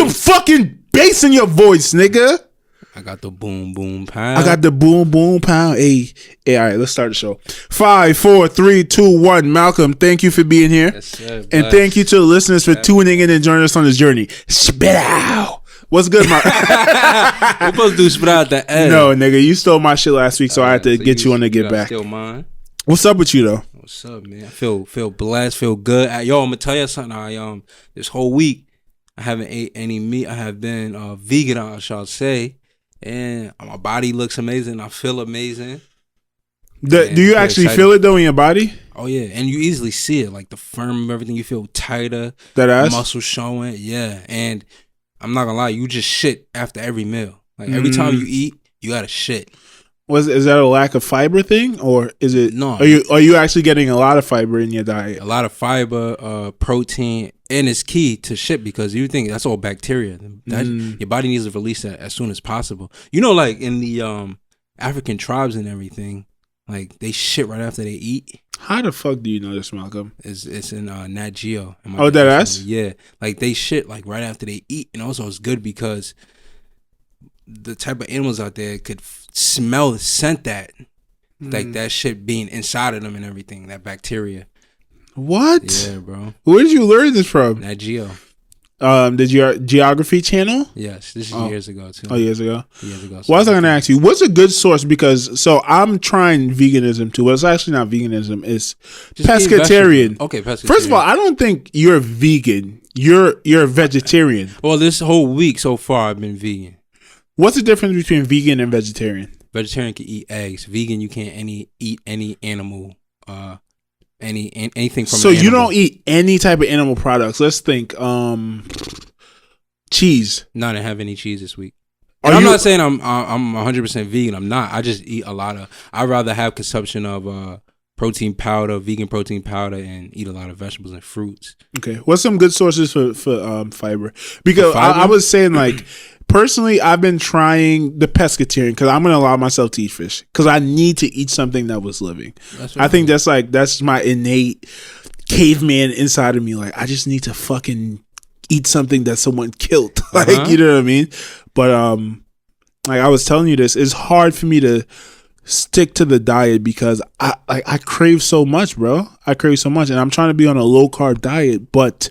some fucking bass in your voice, nigga. I got the boom boom pound. I got the boom boom pound. Hey, all right, let's start the show. 5, 4, 3, 2, 1. Malcolm, thank you for being here. Yes, sir, and thank you to the listeners for tuning in and joining us on this journey. Spit out. What's good, Mark? We're supposed to do spit out the end. No, nigga, you stole my shit last week, so I had to get you on to get back. Steal mine. What's up with you though? What's up, man? I feel blessed, feel good. Yo, I'm gonna tell you something. I this whole week I haven't ate any meat. I have been vegan, I shall say. And my body looks amazing. I feel amazing. Do you actually feel it though in your body? Oh yeah, and you easily see it, like the firm of everything. You feel tighter. That ass muscle showing. Yeah, and I'm not gonna lie, you just shit after every meal. Like every time you eat, you gotta shit. Is that a lack of fiber thing, or is it? No. Are you actually getting a lot of fiber in your diet? A lot of fiber, protein, and it's key to shit because you think that's all bacteria. Your body needs to release that as soon as possible. You know, like in the African tribes and everything, like they shit right after they eat. How the fuck do you know this, Malcolm? It's in Nat Geo. Oh, that ass? Yeah, like they shit like right after they eat, and also it's good because the type of animals out there could scent that, like that shit being inside of them and everything, that bacteria. What? Yeah, bro. Where did you learn this from? Nat Geo. Did your geography channel? Yes, this is years ago too. Oh, years ago. Years ago. Well, I was going to ask you, what's a good source? Because I'm trying veganism too. Well, it's actually not veganism. It's just pescatarian. Okay, pescatarian. First of all, I don't think you're vegan. You're a vegetarian. Well, this whole week so far, I've been vegan. What's the difference between vegan and vegetarian? Vegetarian can eat eggs. Vegan, you can't eat any animal, anything from. So an animal. You don't eat any type of animal products. Let's think. Cheese. No, I didn't have any cheese this week. I'm not saying I'm 100% vegan. I'm not. I just eat a lot of. I'd rather have consumption of protein powder, vegan protein powder, and eat a lot of vegetables and fruits. Okay, what's some good sources for fiber? Because I was saying like. Personally, I've been trying the pescatarian because I'm going to allow myself to eat fish because I need to eat something that was living. I think that's my innate caveman inside of me. Like, I just need to fucking eat something that someone killed. Like, you know what I mean? But like I was telling you this, it's hard for me to stick to the diet because I crave so much, bro. I crave so much, and I'm trying to be on a low carb diet, but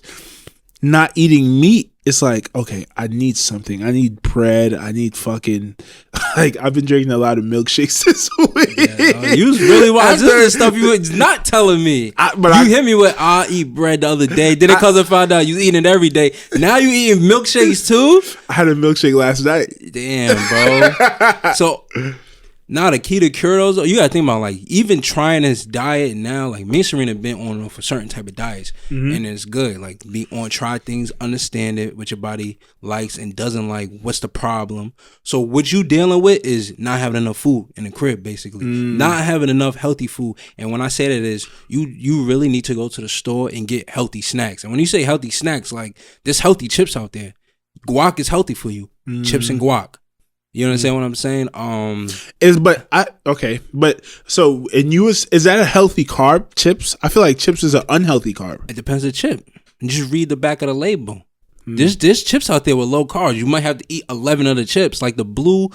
not eating meat. It's like, okay, I need something. I need bread. I need fucking, like, I've been drinking a lot of milkshakes this week. Yeah, you was really wild. This is stuff you was not telling me. You hit me with, I'll eat bread the other day. Then because I found out you was eating it every day. Now you eating milkshakes too? I had a milkshake last night. Damn, bro. So, now the key to cure those, you gotta think about like even trying this diet now. Like me and Serena been on for certain type of diets, and it's good. Like be on, try things, understand it, what your body likes and doesn't like. What's the problem? So what you dealing with is not having enough food in the crib, basically, not having enough healthy food. And when I say that is you really need to go to the store and get healthy snacks. And when you say healthy snacks, like there's healthy chips out there. Guac is healthy for you. Chips and guac. You understand what I'm saying? So is that a healthy carb? Chips? I feel like chips is an unhealthy carb. It depends on the chip. Just read the back of the label. There's chips out there with low carbs. You might have to eat 11 of the chips, like the blue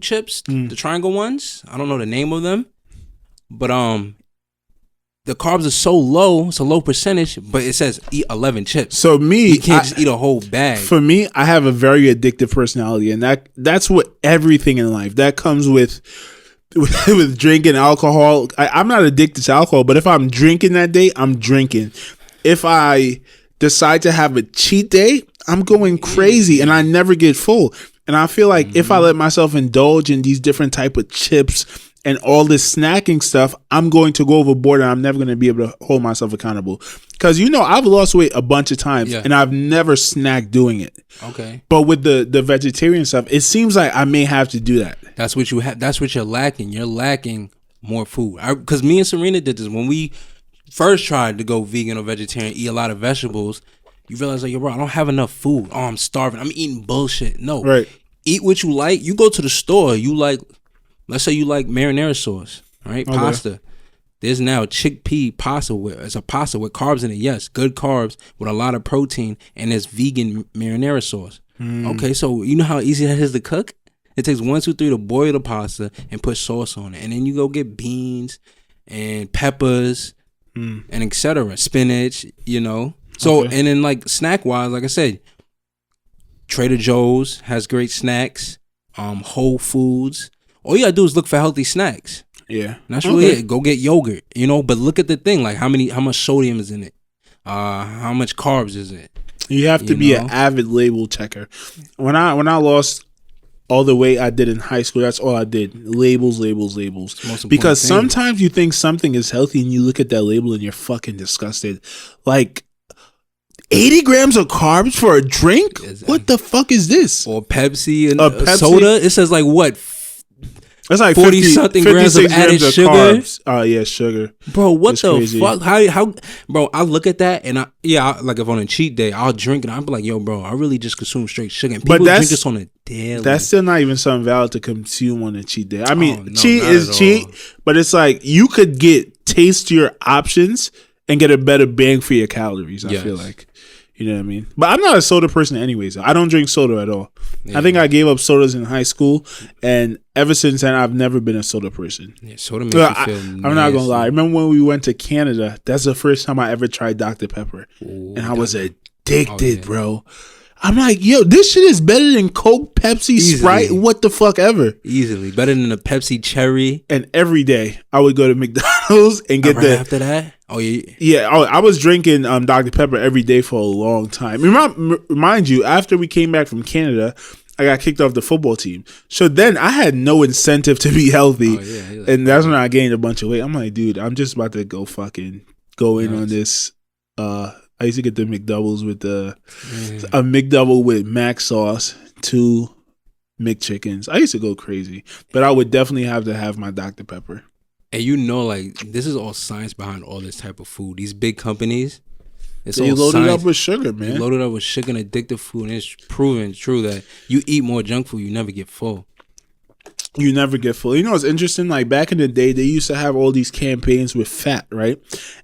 chips, the triangle ones. I don't know the name of them, but the carbs are so low, it's a low percentage, but it says eat 11 chips. So you can't just eat a whole bag. For me, I have a very addictive personality, and that's what everything in life that comes with drinking alcohol. I'm not addicted to alcohol, but if I'm drinking that day, I'm drinking. If I decide to have a cheat day, I'm going crazy, and I never get full. And I feel like if I let myself indulge in these different type of chips and all this snacking stuff, I'm going to go overboard and I'm never going to be able to hold myself accountable. Because, I've lost weight a bunch of times and I've never snacked doing it. Okay. But with the vegetarian stuff, it seems like I may have to do that. That's what you have. That's what you're lacking. You're lacking more food. Because me and Serena did this. When we first tried to go vegan or vegetarian, eat a lot of vegetables, you realize like, bro, I don't have enough food. Oh, I'm starving. I'm eating bullshit. No. Right. Eat what you like. You go to the store. You like... Let's say you like marinara sauce, right? Okay. Pasta. There's now chickpea pasta it's a pasta with carbs in it. Yes, good carbs with a lot of protein, and there's vegan marinara sauce. Okay, so you know how easy that is to cook? It takes 1, 2, 3 to boil the pasta and put sauce on it, and then you go get beans and peppers and etc. Spinach, you know. So and then like snack wise, like I said, Trader Joe's has great snacks. Whole Foods. All you gotta do is look for healthy snacks. Yeah, and that's really it. Go get yogurt, you know. But look at the thing, like how much sodium is in it, how much carbs is it. You have to be an avid label checker. When I lost all the weight I did in high school, that's all I did. Labels. Because sometimes you think something is healthy and you look at that label and you're fucking disgusted. Like 80 grams of carbs for a drink? What the fuck is this? Or Pepsi and soda. It says like what? That's like 40 something grams of added sugar. Carbs. Oh yeah, sugar. Bro, what the crazy. Fuck? How? Bro, I look at that and like if on a cheat day, I'll drink and I'll be like, yo, bro, I really just consume straight sugar. And people drink this on a daily. That's still not even something valid to consume on a cheat day. I mean, cheat is cheat, but it's like you could get tastier options and get a better bang for your calories. I feel like. You know what I mean? But I'm not a soda person anyways. I don't drink soda at all. Yeah. I think I gave up sodas in high school, and ever since then, I've never been a soda person. Yeah, soda makes you feel I'm not going to lie. I remember when we went to Canada, that's the first time I ever tried Dr. Pepper. Ooh, and I was addicted, bro. I'm like, yo, this shit is better than Coke, Pepsi, Sprite, what the fuck ever. Easily. Better than a Pepsi Cherry. And every day, I would go to McDonald's and get after that? Oh, yeah. Yeah, I was drinking Dr. Pepper every day for a long time. Mind you, after we came back from Canada, I got kicked off the football team. So then I had no incentive to be healthy. And that's when I gained a bunch of weight. I'm like, dude, I'm just about to go in on this. I used to get the McDoubles with a McDouble with mac sauce, 2 McChickens. I used to go crazy, but I would definitely have to have my Dr. Pepper. And you know, like, this is all science behind all this type of food. These big companies, they loaded up with sugar, man. They loaded up with sugar and addictive food, and it's proven true that you eat more junk food, you never get full. You never get full. You know what's interesting? Like back in the day, they used to have all these campaigns with fat, right?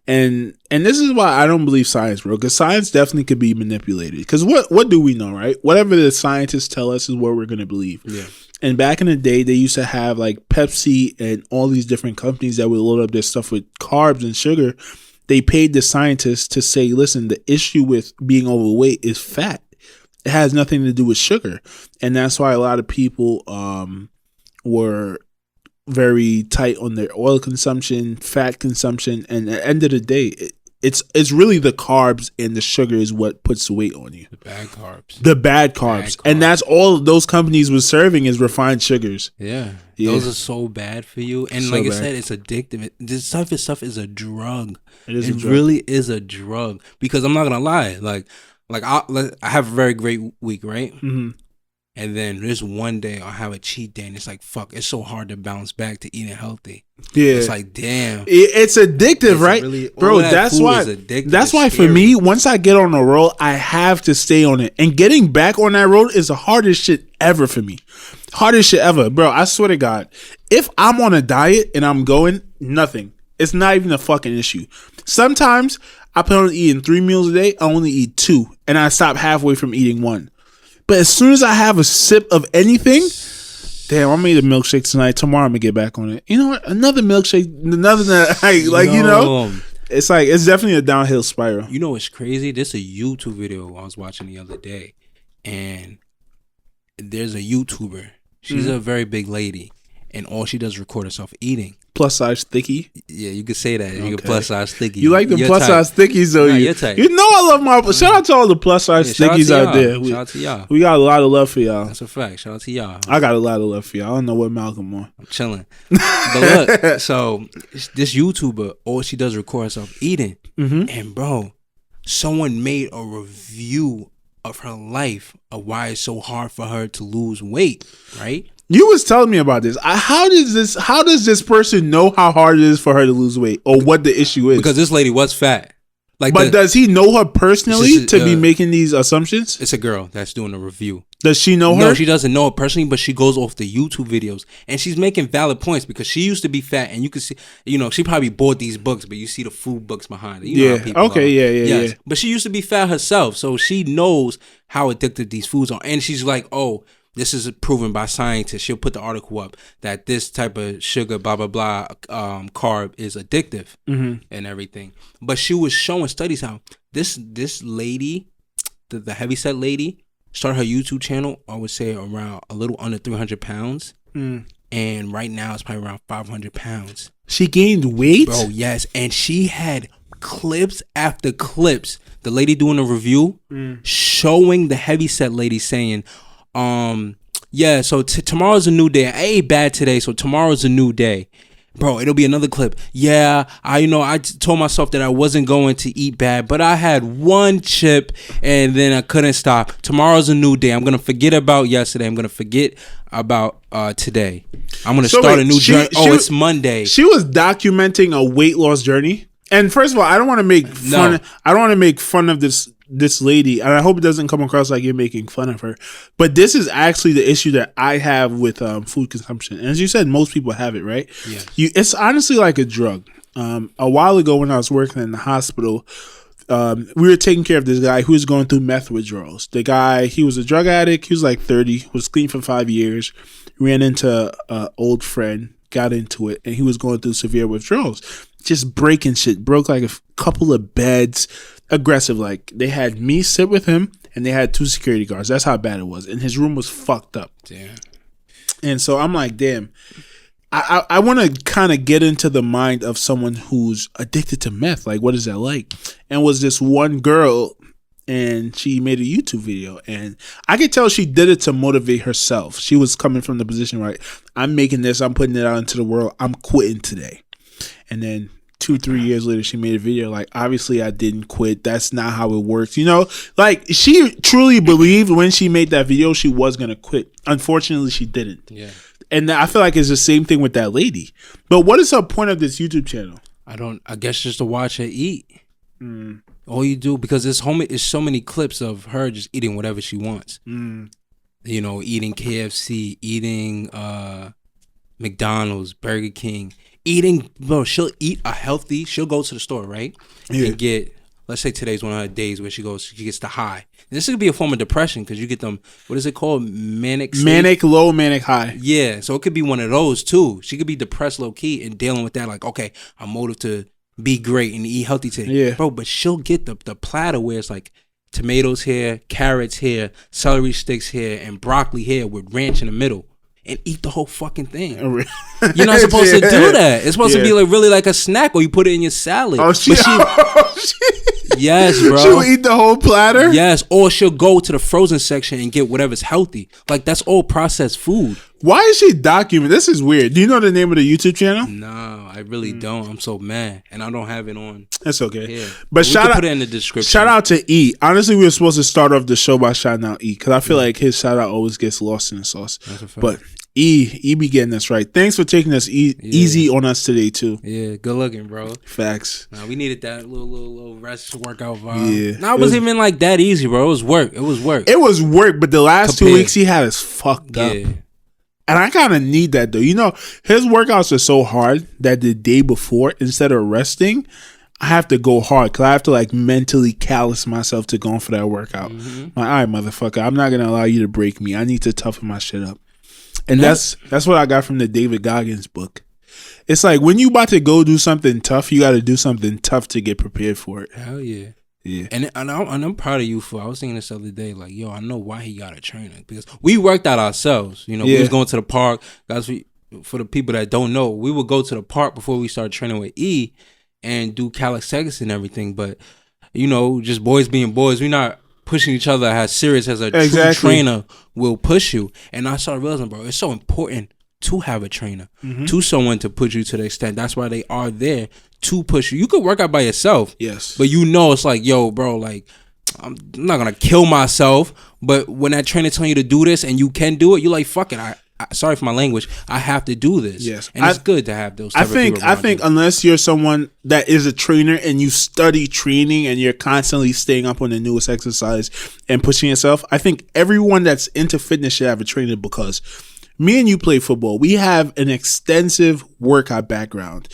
And this is why I don't believe science, bro. Because science definitely could be manipulated. Because what do we know, right? Whatever the scientists tell us is what we're gonna believe. Yeah. And back in the day, they used to have like Pepsi and all these different companies that would load up their stuff with carbs and sugar. They paid the scientists to say, listen, the issue with being overweight is fat. It has nothing to do with sugar, and that's why a lot of people were very tight on their oil consumption, fat consumption, and at the end of the day, it's really the carbs and the sugar is what puts the weight on you. The bad carbs. The bad carbs. And that's all those companies were serving is refined sugars. Yeah. Those are so bad for you. And so like I said, it's addictive. This type of stuff is a drug. It really is a drug. Because I'm not going to lie. Like I have a very great week, right? Mm-hmm. And then there's one day I'll have a cheat day and it's like, fuck, it's so hard to bounce back to eating healthy. Yeah. It's like, damn. It's addictive, right? Really, bro, that's why for me, once I get on a roll, I have to stay on it. And getting back on that road is the hardest shit ever for me. Hardest shit ever. Bro, I swear to God, if I'm on a diet and I'm going, nothing. It's not even a fucking issue. Sometimes I plan on eating 3 meals a day. I only eat 2. And I stop halfway from eating 1. But as soon as I have a sip of anything, damn, I made a milkshake tonight. Tomorrow I'm gonna get back on it. You know what? Another milkshake, another you know, it's like it's definitely a downhill spiral. You know what's crazy? There's a YouTube video I was watching the other day, and there's a YouTuber. She's a very big lady, and all she does is record herself eating. Plus size thicky. Yeah, you could say that. Okay. You can plus size thicky. You like the plus size thickies, though. You know I love my. Shout out to all the plus size thickies out there. Shout out to y'all. We got a lot of love for y'all. That's a fact. Shout out to y'all. I got a lot of love for y'all. I don't know what Malcolm on. I'm chilling. But look, so this YouTuber, all she does is record herself eating, and bro, someone made a review of her life of why it's so hard for her to lose weight, right? You was telling me about this. How does this person know how hard it is for her to lose weight or what the issue is? Because this lady was fat. But does he know her personally to be making these assumptions? It's a girl that's doing a review. Does she know her? No, she doesn't know her personally, but she goes off the YouTube videos. And she's making valid points because she used to be fat. And you can see, she probably bought these books, but you see the food books behind it. You know how people are. Yeah. But she used to be fat herself. So she knows how addictive these foods are. And she's like, oh, this is proven by scientists. She'll put the article up that this type of sugar, blah, blah, blah, carb is addictive and everything. But she was showing studies how this lady, the heavyset lady, started her YouTube channel, I would say around a little under 300 pounds. And right now it's probably around 500 pounds. She gained weight? Bro, yes. And she had clips after clips. The lady doing a review showing the heavyset lady saying, so tomorrow's a new day. I ate bad today, so tomorrow's a new day. Bro, it'll be another clip. Yeah, I told myself that I wasn't going to eat bad, but I had one chip and then I couldn't stop. Tomorrow's a new day. I'm going to forget about yesterday. I'm going to forget about today. I'm going to start a new journey. It's Monday. She was documenting a weight loss journey. And first of all, I don't want to make fun. I don't want to make fun of this lady, and I hope it doesn't come across like you're making fun of her. But this is actually the issue that I have with food consumption. And as you said, most people have it, right? Yeah. It's honestly like a drug. A while ago when I was working in the hospital, we were taking care of this guy who was going through meth withdrawals. The guy, he was a drug addict. He was like 30, was clean for 5 years, ran into an old friend, got into it, and he was going through severe withdrawals. Just breaking shit. Broke like a couple of beds. Aggressive. Like, they had me sit with him, and they had 2 security guards. That's how bad it was. And his room was fucked up. Damn. And so I'm like, damn. I want to kind of get into the mind of someone who's addicted to meth. Like, what is that like? And was this one girl, and she made a YouTube video. And I could tell she did it to motivate herself. She was coming from the position, right? I'm making this. I'm putting it out into the world. I'm quitting today. And then 2-3 years later, she made a video like, obviously I didn't quit. That's not how it works. Like, she truly believed when she made that video she was going to quit. Unfortunately, she didn't. Yeah. And I feel like it's the same thing with that lady. But what is her point of this YouTube channel? I guess just to watch her eat. All you do, because it's so many clips of her just eating whatever she wants. Eating KFC, eating McDonald's, Burger King. She'll eat she'll go to the store, right? Yeah. And get, let's say today's one of her days where she gets the high. And this could be a form of depression because you get them, what is it called? Manic low, manic high. Yeah, so it could be one of those too. She could be depressed low key and dealing with that like, okay, I'm motivated to be great and eat healthy today. Yeah. Bro, but she'll get the platter where it's like tomatoes here, carrots here, celery sticks here, and broccoli here with ranch in the middle. And eat the whole fucking thing. You're not supposed to do that. It's supposed to be like really like a snack, or you put it in your salad. Yes, bro. She'll eat the whole platter? Yes, or she'll go to the frozen section and get whatever's healthy. Like, that's all processed food. Why is she documenting? This is weird. Do you know the name of the YouTube channel? No, I really don't. I'm so mad. And I don't have it on. That's okay. Yeah. But put it in the description. Shout out to E. Honestly, we were supposed to start off the show by shouting out E, because I feel like his shout out always gets lost in the sauce. But E be getting us right. Thanks for taking us easy on us today too. Yeah, good looking, bro. Facts. Nah, we needed that little rest workout vibe. Yeah. It wasn't even like that easy, bro. It was work. It was work, but the last 2 weeks he had us fucked up. And I kind of need that though. His workouts are so hard that the day before, instead of resting, I have to go hard because I have to like mentally callous myself to going for that workout. Like, all right, motherfucker, I'm not gonna allow you to break me. I need to toughen my shit up. And that's what I got from the David Goggins book. It's like when you about to go do something tough, you got to do something tough to get prepared for it. Hell yeah. Yeah. And I'm proud of you I was thinking this the other day, like, yo, I know why he got a trainer, because we worked out ourselves. We was going to the park. Guys, for the people that don't know, we would go to the park before we started training with E and do calisthenics and everything. But, just boys being boys, we're not pushing each other as serious as a true trainer will push you. And I started realizing, bro, it's so important to have a trainer, to someone to push you to the extent. That's why they are there to push you. You could work out by yourself. Yes. But it's like, yo, bro, like, I'm not going to kill myself. But when that trainer telling you to do this and you can do it, you're like, fuck it. sorry for my language, I have to do this. Yes, and it's good to have those. Type of people I think unless you're someone that is a trainer and you study training and you're constantly staying up on the newest exercise and pushing yourself, I think everyone that's into fitness should have a trainer, because me and you play football. We have an extensive workout background.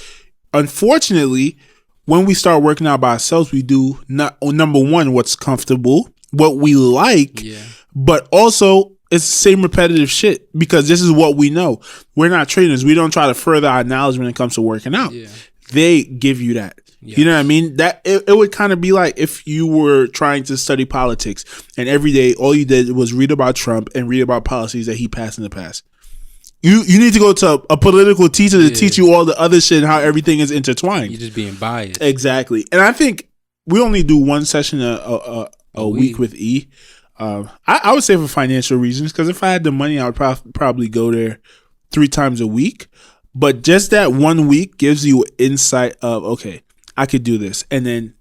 Unfortunately, when we start working out by ourselves, we do not, number one, what's comfortable, what we like, but also it's the same repetitive shit, because this is what we know. We're not trainers. We don't try to further our knowledge when it comes to working out. Yeah. They give you that. Yes. You know what I mean? That it would kind of be like if you were trying to study politics and every day all you did was read about Trump and read about policies that he passed in the past. You need to go to a political teacher to teach you all the other shit and how everything is intertwined. You're just being biased. Exactly. And I think we only do one session a week with E. I would say for financial reasons, because if I had the money, I would probably go there 3 times a week. But just that 1 week gives you insight of, okay, I could do this. And then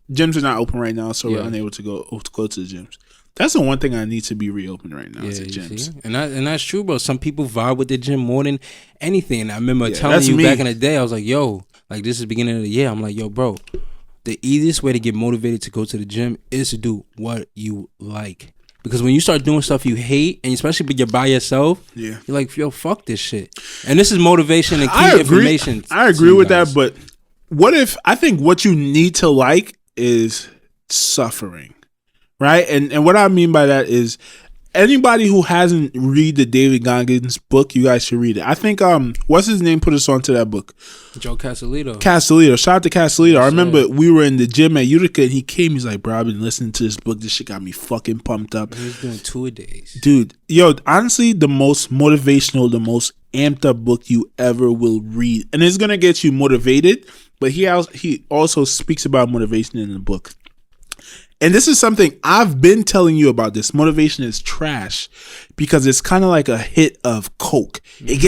gyms are not open right now, so we're unable to go to the gyms. That's the one thing I need to be reopened right now. Is the gyms. And that's true, bro. Some people vibe with the gym more than anything. I remember telling you back in the day, I was like, yo, like this is the beginning of the year. I'm like, yo, bro, the easiest way to get motivated to go to the gym is to do what you like. Because when you start doing stuff you hate, and especially when you're by yourself, you're like, yo, fuck this shit. And this is motivation and key information. I agree with that, but what if, I think what you need to like is suffering. Right? And what I mean by that is anybody who hasn't read the David Goggins book, you guys should read it. I think what's his name put us onto that book? Joe Castellito. Shout out to Castellito. I remember we were in the gym at Utica and he came, he's like, bro, I've been listening to this book. This shit got me fucking pumped up. He was doing 2-a-days. Dude, yo, honestly, the most motivational, the most amped up book you ever will read. And it's gonna get you motivated, but he also speaks about motivation in the book. And this is something I've been telling you about. This motivation is trash because it's kind of like a hit of Coke. Mm-hmm. It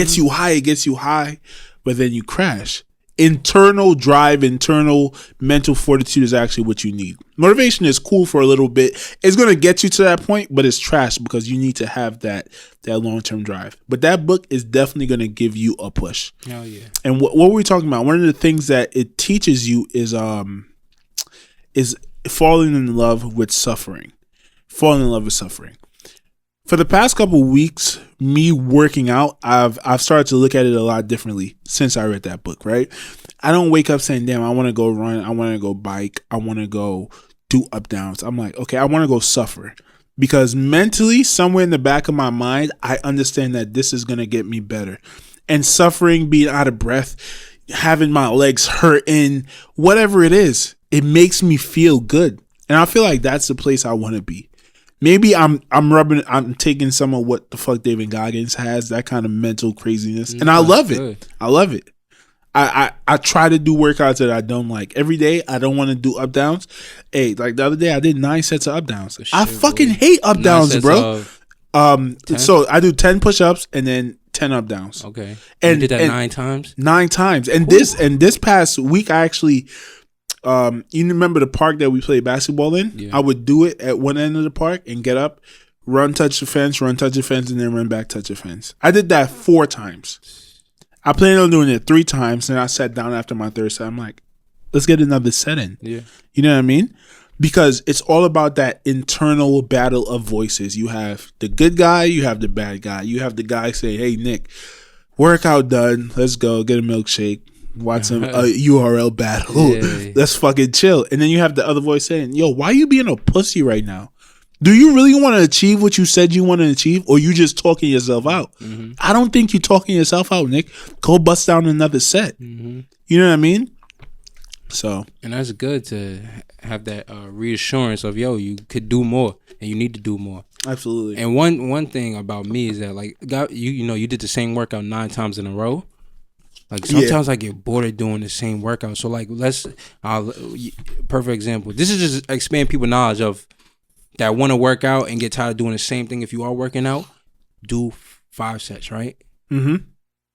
gets you high, but then you crash. Internal drive, internal mental fortitude is actually what you need. Motivation is cool for a little bit. It's going to get you to that point, but it's trash because you need to have that long-term drive. But that book is definitely going to give you a push. Hell yeah. And what were we talking about? One of the things that it teaches you is falling in love with suffering. Falling in love with suffering. For the past couple of weeks, me working out, I've started to look at it a lot differently since I read that book, right? I don't wake up saying, damn, I want to go run, I want to go bike, I want to go do up downs. I'm like, okay, I want to go suffer. Because mentally, somewhere in the back of my mind, I understand that this is going to get me better. And suffering, being out of breath, having my legs hurting, whatever it is, it makes me feel good. And I feel like that's the place I want to be. Maybe I'm taking some of what the fuck David Goggins has, that kind of mental craziness. And I love it. I love it. I try to do workouts that I don't like. Every day, I don't want to do up downs. Hey, like the other day, I did 9 sets of up downs. I fucking hate up downs, bro. So I do 10 push-ups and then 10 up downs. Okay. And you did that 9 times? 9 times. And this past week, I actually... you remember the park that we played basketball in? Yeah. I would do it at one end of the park and get up, run, touch the fence, and then run back, touch the fence. I did that 4 times. I planned on doing it 3 times, and I sat down after my third set. I'm like, let's get another set in. Yeah. You know what I mean? Because it's all about that internal battle of voices. You have the good guy, you have the bad guy. You have the guy say, hey, Nick, workout done. Let's go get a milkshake. Watch some URL battle. Yeah. Let's fucking chill. And then you have the other voice saying, yo, why are you being a pussy right now? Do you really want to achieve what you said you want to achieve, or you just talking yourself out? Mm-hmm. I don't think you're talking yourself out, Nick. Go bust down another set. Mm-hmm. You know what I mean? So, and that's good to have that reassurance of, yo, you could do more and you need to do more. Absolutely. And one thing about me is that, like, you did the same workout 9 times in a row. Like, sometimes I get bored of doing the same workout. So, like, perfect example. This is just expand people's knowledge of that want to work out and get tired of doing the same thing. If you are working out, do 5 sets, right? Mm-hmm.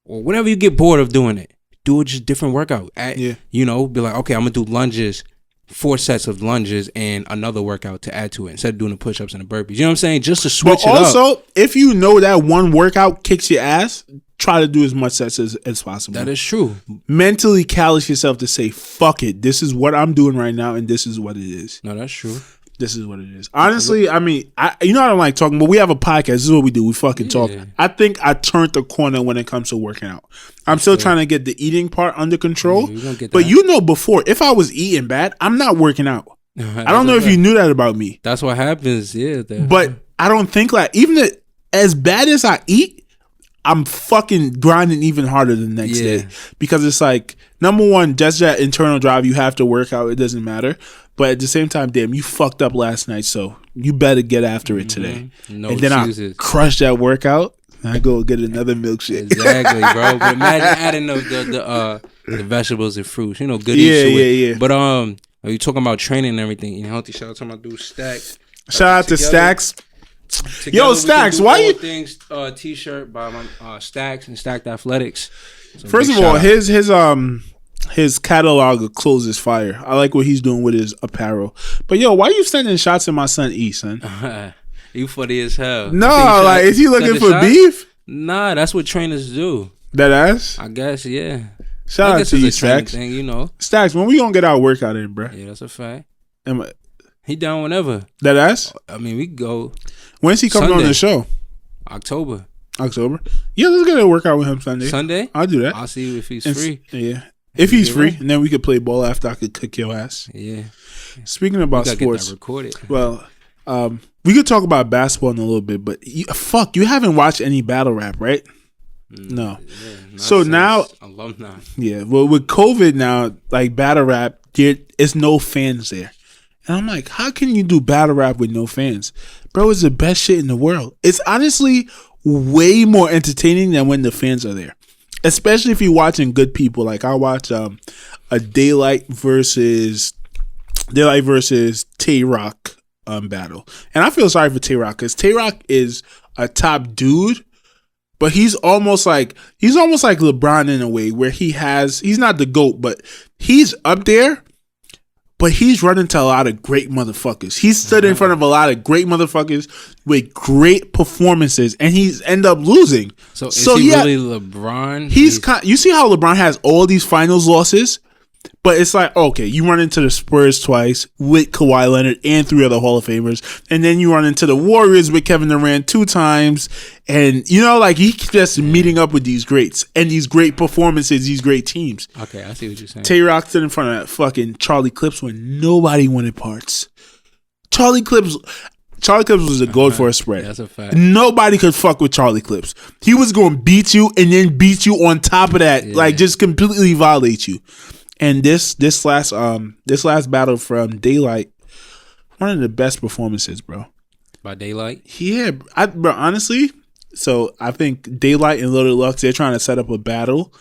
Or whenever you get bored of doing it, do it just different workout. Be like, okay, I'm going to do lunges 4 sets of lunges and another workout to add to it instead of doing the push-ups and the burpees. You know what I'm saying? Just to switch it up. But also, if you know that one workout kicks your ass, try to do as much sets as possible. That is true. Mentally callous yourself to say, fuck it. This is what I'm doing right now, and this is what it is. No, that's true. This is what it is. Honestly, I mean, I don't like talking, but we have a podcast. This is what we do. We fucking talk. I think I turned the corner when it comes to working out. I'm still trying to get the eating part under control. But you know, before, if I was eating bad, I'm not working out. I don't know if you knew that about me. That's what happens. Yeah. But I don't think like, even as bad as I eat, I'm fucking grinding even harder the next day. Because it's like, number one, just that internal drive, you have to work out. It doesn't matter. But at the same time, damn, you fucked up last night, so you better get after it today. No and then excuses. I crush that workout, and I go get another milkshake. Exactly, bro. But imagine adding the vegetables and fruits. You know, goodies. Yeah. But are you talking about training and everything? Eating healthy. Shout out to my dude Stack. Shout out to Stacks. Yo, Stacks, why you things? T-shirt by my Stacks and Stacked Athletics. So first of all, his catalog of clothes is fire. I like what he's doing with his apparel. But yo, why you sending shots at my son E, son? You funny as hell. No, like, is he looking for beef? Nah, that's what trainers do. That ass? I guess, yeah. Shout out to you, Stacks. Thing, you know. Stacks, when we gonna get our workout in, bro? Yeah, that's a fact. He down whenever. That ass? I mean, we go. When's he coming on the show? October. Yeah, let's get a workout with him Sunday. I'll do that. I'll see you if he's free. Yeah. If he's free, and then we could play ball after I could cook your ass. Yeah. Speaking about sports, get that recorded. Well, we could talk about basketball in a little bit, but you haven't watched any battle rap, right? No. Yeah, so now, alumni. Yeah. Well, with COVID now, like battle rap, there's no fans there, and I'm like, how can you do battle rap with no fans, bro? It's the best shit in the world. It's honestly way more entertaining than when the fans are there. Especially if you're watching good people. Like I watch a Daylyt versus Tay Rock battle. And I feel sorry for Tay Rock because Tay Rock is a top dude, but he's almost like LeBron in a way where he's not the GOAT, but he's up there. But he's run into a lot of great motherfuckers. He's stood in front of a lot of great motherfuckers with great performances, and he's end up losing. So is he really LeBron? You see how LeBron has all these finals losses? But it's like, okay, you run into the Spurs twice with Kawhi Leonard and 3 other Hall of Famers. And then you run into the Warriors with Kevin Durant 2 times. And, you know, like, he's just meeting up with these greats and these great performances, these great teams. Okay, I see what you're saying. Tay Rock stood in front of fucking Charlie Clips when nobody wanted parts. Charlie Clips was a gold for a spread. That's a fact. Nobody could fuck with Charlie Clips. He was going to beat you and then beat you on top of that. Like, just completely violate you. And this last battle from Daylyt, one of the best performances, bro. By Daylyt? Yeah, bro. Honestly, so I think Daylyt and Loaded Lux, they're trying to set up a battle.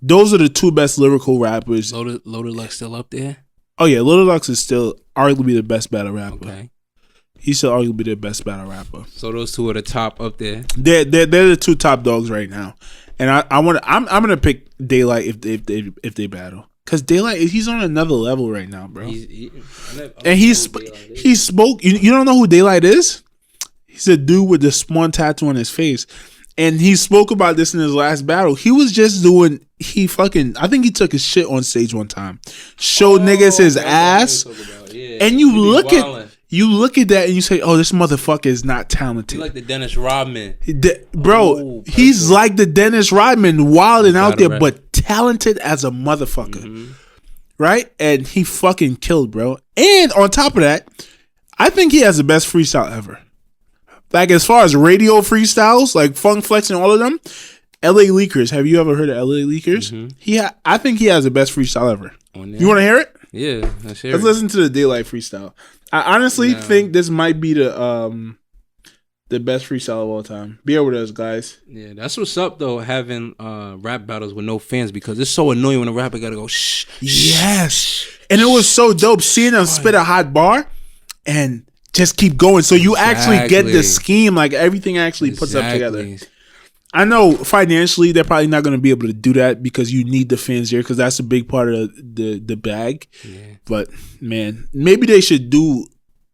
Those are the 2 best lyrical rappers. Loaded Lux still up there? Oh yeah, Loaded Lux is still arguably the best battle rapper. Okay. He's still arguably the best battle rapper. So those 2 are the top up there. They're the 2 top dogs right now, and I'm gonna pick Daylyt if they battle. Cause Daylyt, he's on another level right now, bro. He spoke. You don't know who Daylyt is? He's a dude with the Spawn tattoo on his face, and he spoke about this in his last battle. He was just doing. I think he took his shit on stage one time, showed niggas his ass, and you look at that and you say, "Oh, this motherfucker is not talented." He's like the Dennis Rodman, bro. He's like the Dennis Rodman, wild and out there, but talented as a motherfucker, right? And he fucking killed, bro. And on top of that, I think he has the best freestyle ever. Like as far as radio freestyles, like Funk Flex and all of them, LA Leakers. Have you ever heard of LA Leakers? I think he has the best freestyle ever. You want to hear it? Yeah, let's listen to the Daylyt freestyle. I honestly think this might be the best freestyle of all time. Bear with us, guys. Yeah, that's what's up though. Having rap battles with no fans because it's so annoying when a rapper gotta go shh. Yes, and it was so dope seeing them spit a hot bar and just keep going. So you actually get the scheme, like everything actually puts up together. I know financially they're probably not going to be able to do that because you need the fans here because that's a big part of the bag. Yeah. But man, maybe they should do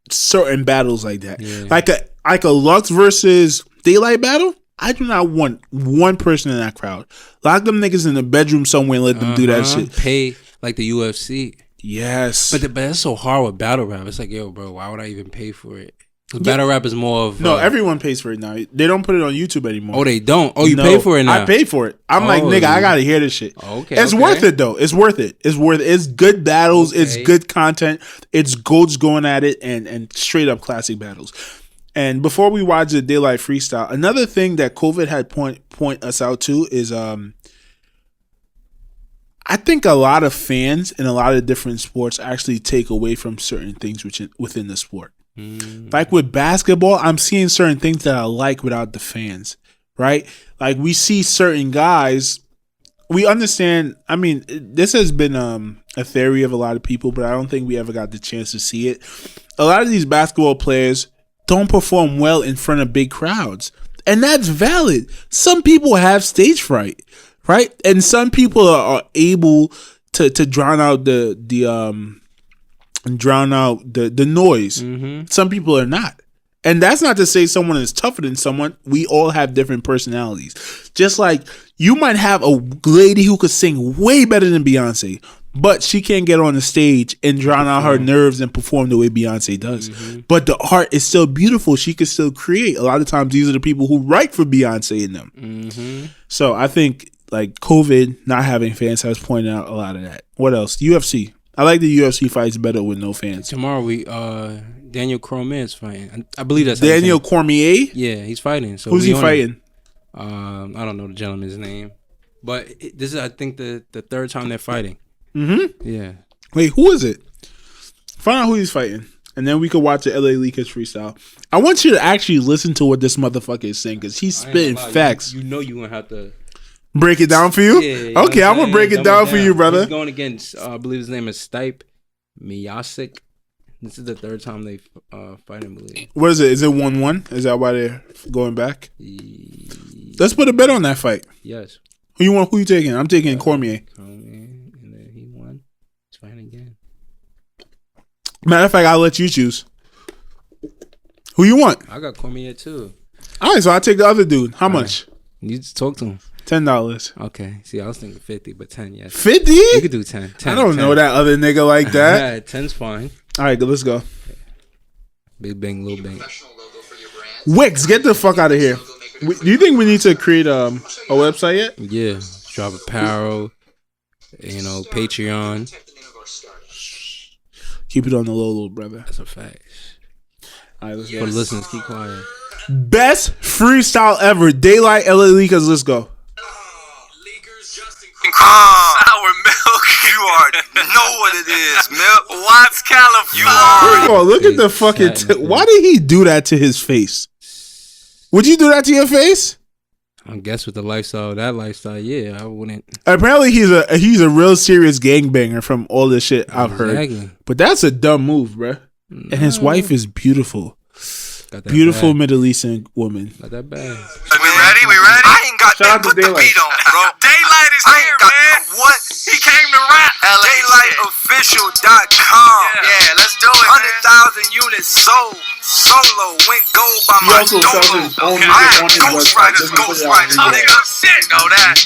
certain battles like that, like a Lux versus Daylyt battle. I do not want one person in that crowd. Lock them niggas in the bedroom somewhere and let them do that shit. Pay like the UFC. Yes, but that's so hard with battle rap. It's like, yo, bro, why would I even pay for it? Battle rap is more of... No, everyone pays for it now. They don't put it on YouTube anymore. Oh, they don't? Oh, you pay for it now? I pay for it. I'm like, nigga, I gotta hear this shit. Okay, it's worth it, though. It's worth it. It's worth it. It's good battles. Okay. It's good content. It's GOATs going at it and straight up classic battles. And before we watch the Daylyt freestyle, another thing that COVID had point us out to is... I think a lot of fans in a lot of different sports actually take away from certain things within the sport. Like with basketball, I'm seeing certain things that I like without the fans, right? Like we see certain guys, we understand. I mean, this has been a theory of a lot of people, but I don't think we ever got the chance to see it. A lot of these basketball players don't perform well in front of big crowds, and that's valid. Some people have stage fright, right? And some people are able to drown out the noise. Mm-hmm. Some people are not. And that's not to say someone is tougher than someone. We all have different personalities. Just like you might have a lady who could sing way better than Beyonce, but she can't get on the stage and drown out her nerves and perform the way Beyonce does. Mm-hmm. But the art is still beautiful. She can still create. A lot of times these are the people who write for Beyonce in them. Mm-hmm. So I think like COVID not having fans has pointed out a lot of that. What else? UFC. I like the UFC fights better with no fans. Tomorrow Daniel Cormier is fighting. I believe that's Daniel Cormier. Yeah, he's fighting. So who's he fighting? I don't know the gentleman's name, but this is I think the third time they're fighting. Mm-hmm. Yeah. Wait, who is it? Find out who he's fighting, and then we can watch the LA Leakers freestyle. I want you to actually listen to what this motherfucker is saying because he's spitting facts. You know you gonna have to. Break it down for you? Yeah, okay, I'm going to break it down for you, brother. He's going against, I believe his name is Stipe Miocic. This is the third time they fight him, I believe. What is it? Is it 1-1? Is that why they're going back? Let's put a bet on that fight. Yes. Who you taking? I'm taking Cormier. And then he won. He's fighting again. Matter of fact, I'll let you choose. Who you want? I got Cormier too. All right, so I'll take the other dude. How much? You just talk to him. $10. Okay. See, I was thinking 50, but 10, yes. 50? You could do 10. I don't know that other nigga like that. Yeah, 10's fine. All right, let's go. Big bang, little bang. Wix, get the fuck out of here. Do you think we need to create a website yet? Yeah. Drop apparel, Patreon. Keep it on the low, little brother. That's a fact. All right, let's go. For the listeners, keep quiet. Best freestyle ever. Daylyt, LA Leakers, let's go. Sour milk. You already know what it is, milk. Watts, California. First of all, look at the fucking... Why did he do that to his face? Would you do that to your face? I guess with the lifestyle, yeah, I wouldn't. Apparently, he's a real serious gangbanger from all the shit I've heard. But that's a dumb move, bruh. And his wife is beautiful. Beautiful bad. Middle Eastern woman. Not that bad. We ready? I ain't got that. Put the beat on, bro. Daylyt is here, man. What? He came to rap. DaylytOfficial.com. Yeah, let's do it. 100,000 units sold. Solo went gold by my dolo. I have ghostwriters. Nigga, shit, know that.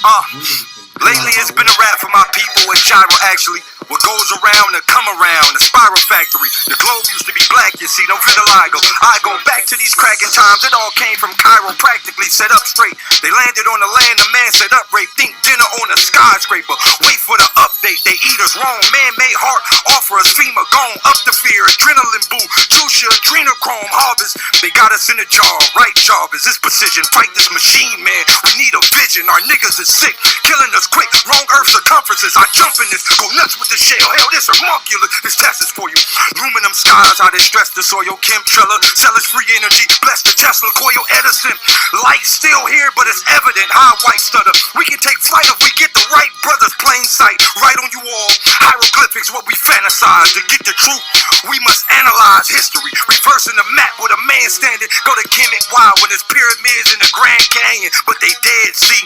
Lately it's been a rap for my people in Gyro actually. What goes around and come around, the spiral factory. The globe used to be black, you see, no vitiligo. I go back to these cracking times, it all came from Cairo, practically set up straight. They landed on the land, the man said up rape. Think dinner on a skyscraper, wait for the update, they eat us wrong. Man-made heart, offer us FEMA, gone up the fear. Adrenaline boo, juice your adrenochrome harvest. They got us in a jar, right job is this precision. Fight this machine, man, we need a vision. Our niggas is sick, killing us quick, wrong earth circumferences. I jump in this, go nuts with this shell. Hell, this homunculus. This test is for you. Aluminum skies, how they stress the soil. Chemtrella, sellers free energy. Bless the Tesla coil. Edison. Light still here, but it's evident. High white stutter. We can take flight if we get the right brothers. Plain sight. Right on you all. Hieroglyphics, what we fantasize. To get the truth, we must analyze history. Reversing the map with a man standing. Go to Kemet Wild when there's pyramids in the Grand Canyon. But they dead, see.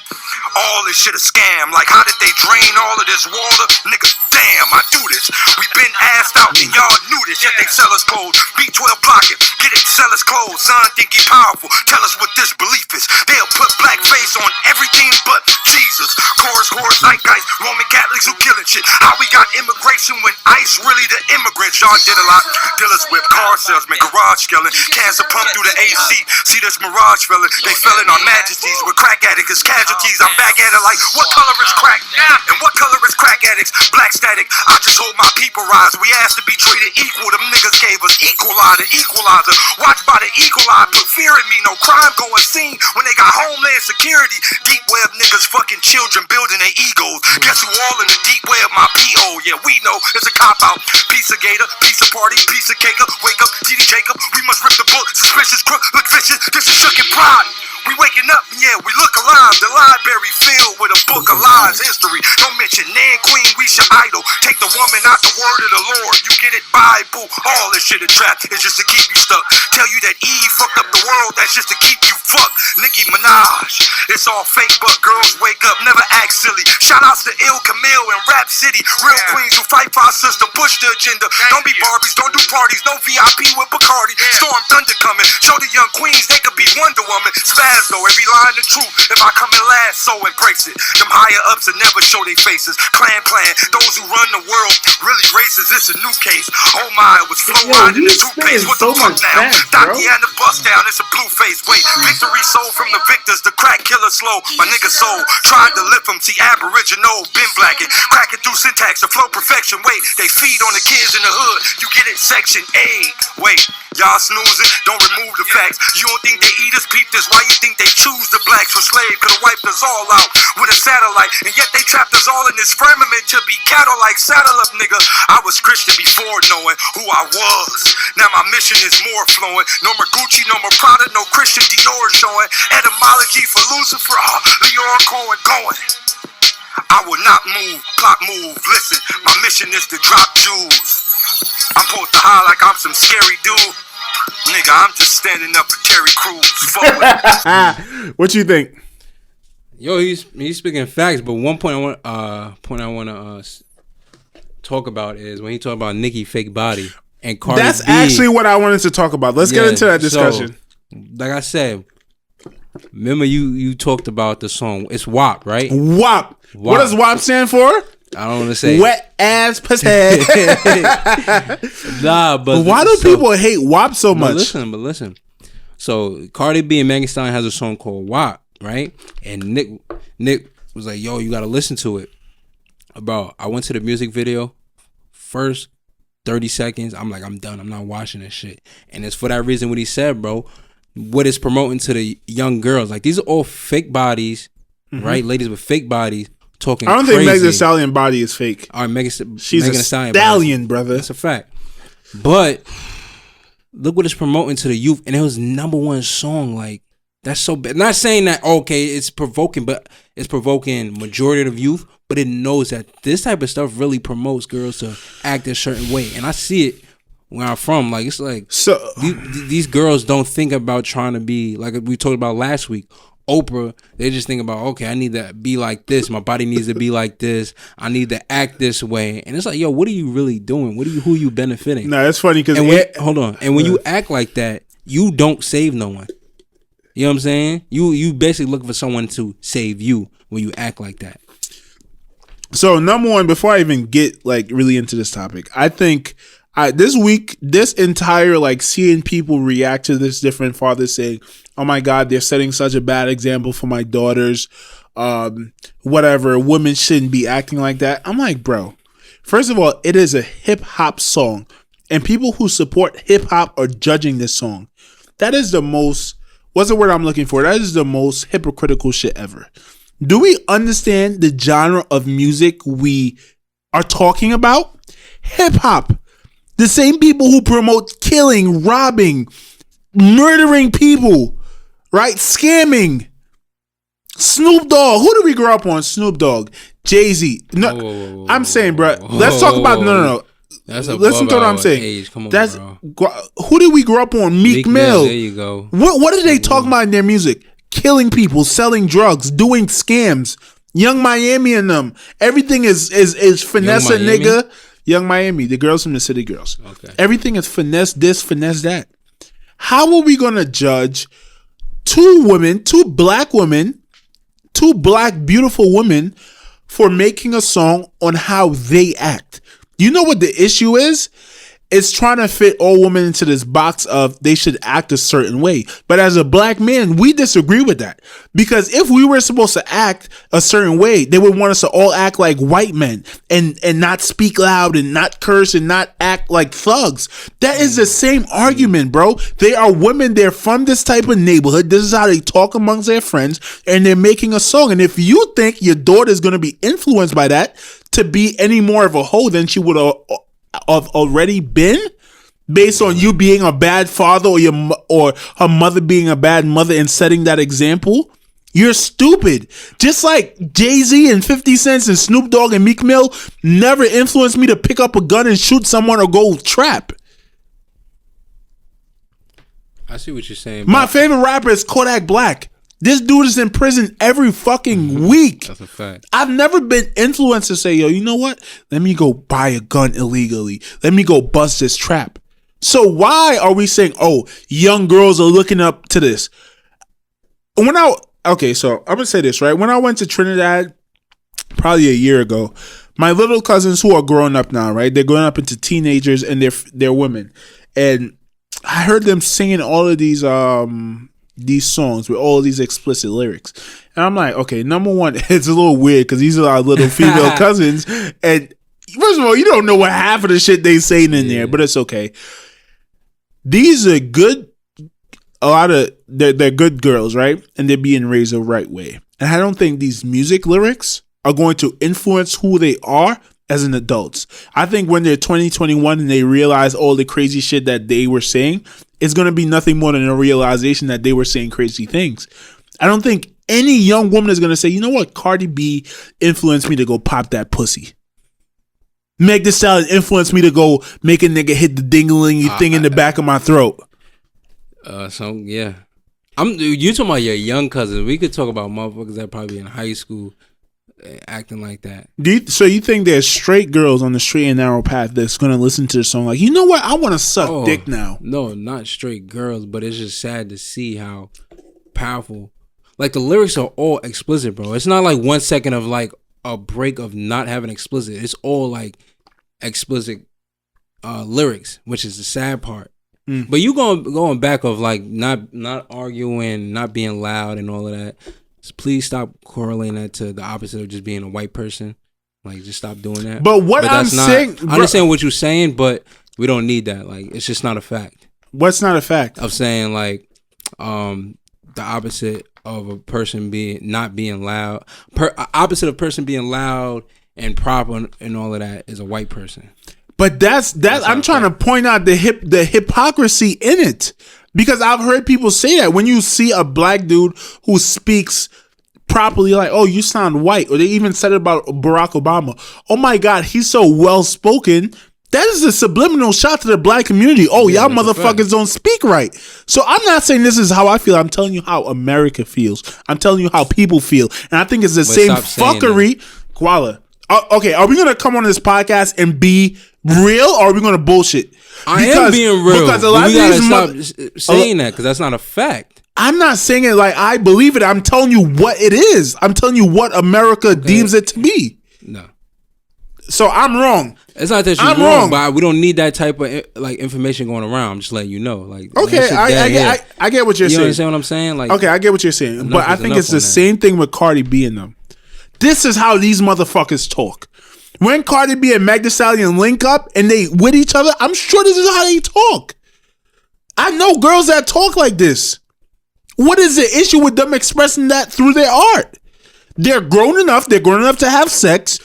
All this shit a scam. Like, how did they drain all of this water? Nigga, damn, I do this. We been assed out and y'all knew this. Yet they sell us clothes. B12 block it. Get it, sell us clothes. Son, think he powerful. Tell us what this belief is. They'll put blackface on everything but Jesus. Chorus, zeitgeist. Roman Catholics who killing shit. How we got immigration when ICE really the immigrants? Y'all did a lot. Dealers whip, car salesmen, garage killing. Cancer pump through the AC. See this mirage felon. They fell in our majesties with crack addicts, casualties. I'm back at it like, what color is crack? And what color is crack addicts? Black static. I just hope my people rise. We asked to be treated equal. Them niggas gave us equalizer. Watch by the eagle eye. Put fear in me. No crime going seen when they got homeland security. Deep web niggas fucking children building their egos. Guess who all in the deep web? My P.O. Yeah, we know it's a cop out. Piece of gator, piece of party, piece of cake up. Wake up, T.D. Jacob. We must rip the book. Suspicious crook, look vicious. This is shook and pride. We waking up, and yeah, we look alive. The library filled with a book of lies, history. Don't mention Nan Queen, we should idol. Take the woman out the word of the Lord. You get it, Bible. All this shit a trap. It's just to keep you stuck. Tell you that Eve fucked up the world. That's just to keep you fucked. Nicki Minaj. It's all fake, but girls wake up. Never act silly. Shoutouts to Ill Camille and Rap City. Real queens who fight for our sister. Push the agenda. Don't be Barbies. Don't do parties. No VIP with Bacardi. Storm thunder coming. Show the young queens they could be Wonder Woman. Spaz though, every line the truth. If I come in last, so embrace it. Them higher ups that never show their faces. Clan, those who run the world, really racist. It's a new case. Oh my, it was flow wide in the toothpaste. What the fuck now? Docky and the bust down. It's a blue face. Wait, victory sold from the victors. The crack killer slow. My nigga soul tried to lift him. See Aboriginal, been blacking, cracking through syntax. The flow perfection. Wait, they feed on the kids in the hood. You get it, section A. Wait, y'all snoozing. Don't remove the facts. You don't think they eat us? Peep this. Why you think they choose the blacks for slave? Could've wiped us all out with a satellite, and yet they trapped us all in this firmament to be cattle like saddle up, nigga. I was Christian before knowing who I was. Now my mission is more flowing. No more Gucci, no more Prada, no Christian Dior showing. Etymology for Lucifer, Leon Cohen going. I will not move, clock move. Listen, my mission is to drop jewels. I'm supposed to high like I'm some scary dude. Nigga, I'm just standing up for Terry Crews. What you think? Yo, he's speaking facts, but one point I want to talk about is when he talked about Nicki fake body and Cardi That's B. actually what I wanted to talk about. Let's get into that discussion. So, like I said, remember you talked about the song. It's WAP, right? WAP. What does WAP stand for? I don't want to say wet ass pussy. Nah, but why do people hate WAP so much? But listen. So Cardi B and Megan Stallion has a song called WAP, right? And Nick was like, "Yo, you got to listen to it, bro." I went to the music video. First 30 seconds, I'm like, I'm done. I'm not watching this shit. And it's for that reason what he said, bro. What it's promoting to the young girls, like these are all fake bodies, right? Ladies with fake bodies. Talking I don't crazy. think Megan Thee Stallion body is fake. All right, she's Megan a stallion, brother. That's a fact. But look what it's promoting to the youth, and it was #1 song. Like that's so bad. Not saying that okay, it's provoking, but it's provoking majority of the youth. But it knows that this type of stuff really promotes girls to act a certain way, and I see it where I'm from. Like it's like so these girls don't think about trying to be like we talked about last week. Oprah, they just think about, okay, I need to be like this. My body needs to be like this. I need to act this way. And it's like, yo, what are you really doing? Who are you benefiting? No, that's funny because hold on. And when you act like that, you don't save no one. You know what I'm saying? You basically looking for someone to save you when you act like that. So #1, before I even get like really into this topic, I think this week, this entire like seeing people react to this different fathers saying, oh my God, they're setting such a bad example for my daughters. Whatever, women shouldn't be acting like that. I'm like, bro, first of all, it is a hip hop song. And people who support hip hop are judging this song. That is the most, what's the word I'm looking for? That is the most hypocritical shit ever. Do we understand the genre of music we are talking about? Hip hop. The same people who promote killing, robbing, murdering people, right? Scamming. Snoop Dogg. Who do we grow up on? Snoop Dogg. Jay-Z. No, whoa, I'm saying, bro. Let's talk about no. That's listen to what I'm saying. Age. Come on, that's bro. Who did we grow up on? Meek Mill. There you go. What are they talking about in their music? Killing people, selling drugs, doing scams. Young Miami and them. everything is finesse a nigga. Young Miami, the girls from the City Girls. Okay. Everything is finesse this, finesse that. How are we gonna judge two black beautiful women for making a song on how they act? You know what the issue is? It's trying to fit all women into this box of they should act a certain way. But as a black man, we disagree with that. Because if we were supposed to act a certain way, they would want us to all act like white men and not speak loud and not curse and not act like thugs. That is the same argument, bro. They are women. They're from this type of neighborhood. This is how they talk amongst their friends, and they're making a song. And if you think your daughter is going to be influenced by that to be any more of a hoe than she would have already been, based on you being a bad father or her mother being a bad mother and setting that example, you're stupid. Just like Jay-Z and 50 Cent and Snoop Dogg and Meek Mill never influenced me to pick up a gun and shoot someone or go trap. I see what you're saying. My favorite rapper is Kodak Black. This dude is in prison every fucking week. That's a fact. I've never been influenced to say, yo, you know what? Let me go buy a gun illegally. Let me go bust this trap. So why are we saying, oh, young girls are looking up to this? So I'm going to say this, right? When I went to Trinidad probably a year ago, my little cousins who are growing up now, right? They're growing up into teenagers and they're women. And I heard them singing all of these songs with all these explicit lyrics. And I'm like, okay, number one, it's a little weird because these are our little female cousins. And first of all, you don't know what half of the shit they saying in there, but it's okay. These are good, they're good girls, right? And they're being raised the right way. And I don't think these music lyrics are going to influence who they are as an adults. I think when they're 20, 21 and they realize all the crazy shit that they were saying, it's going to be nothing more than a realization that they were saying crazy things. I don't think any young woman is going to say, you know what, Cardi B influenced me to go pop that pussy. Meg Thee Stallion influenced me to go make a nigga hit the ding-a-ling thing in the back of my throat. So yeah, you talking about your young cousins. We could talk about motherfuckers that probably in high school acting like that. So you think there's straight girls on the straight and narrow path that's gonna listen to the song like, you know what, I want to suck dick now? No, not straight girls, but it's just sad to see how powerful. Like the lyrics are all explicit, bro. It's not like 1 second of like a break of not having explicit. It's all like explicit lyrics, which is the sad part. But you going back of like not arguing, not being loud and all of that. So please stop correlating that to the opposite of just being a white person. Like, just stop doing that. But I'm saying, I understand what you're saying, but we don't need that. Like, it's just not a fact. What's not a fact? Of saying like, the opposite of a person not being loud. Opposite of a person being loud and proper and all of that is a white person. But that's I'm trying to point out the hypocrisy in it. Because I've heard people say that when you see a black dude who speaks properly, like, oh, you sound white. Or they even said it about Barack Obama. Oh my God, he's so well spoken. That is a subliminal shot to the black community. Oh, y'all motherfuckers don't speak right. So I'm not saying this is how I feel. I'm telling you how America feels. I'm telling you how people feel. And I think it's the same fuckery. Koala. Okay, are we going to come on this podcast and be real, or are we going to bullshit? I am being real. Because a lot of these stop saying that, because that's not a fact. I'm not saying it like I believe it. I'm telling you what it is. I'm telling you what America deems it to be. No. So I'm wrong. It's not that you're wrong, but we don't need that type of like information going around. I'm just letting you know. Like, okay, I get what you're saying. You understand what I'm saying? Like, okay, I get what you're saying, but I think it's the same thing with Cardi B and them. This is how these motherfuckers talk. When Cardi B and Meg Thee Stallion link up and they with each other, I'm sure this is how they talk. I know girls that talk like this. What is the issue with them expressing that through their art? They're grown enough to have sex.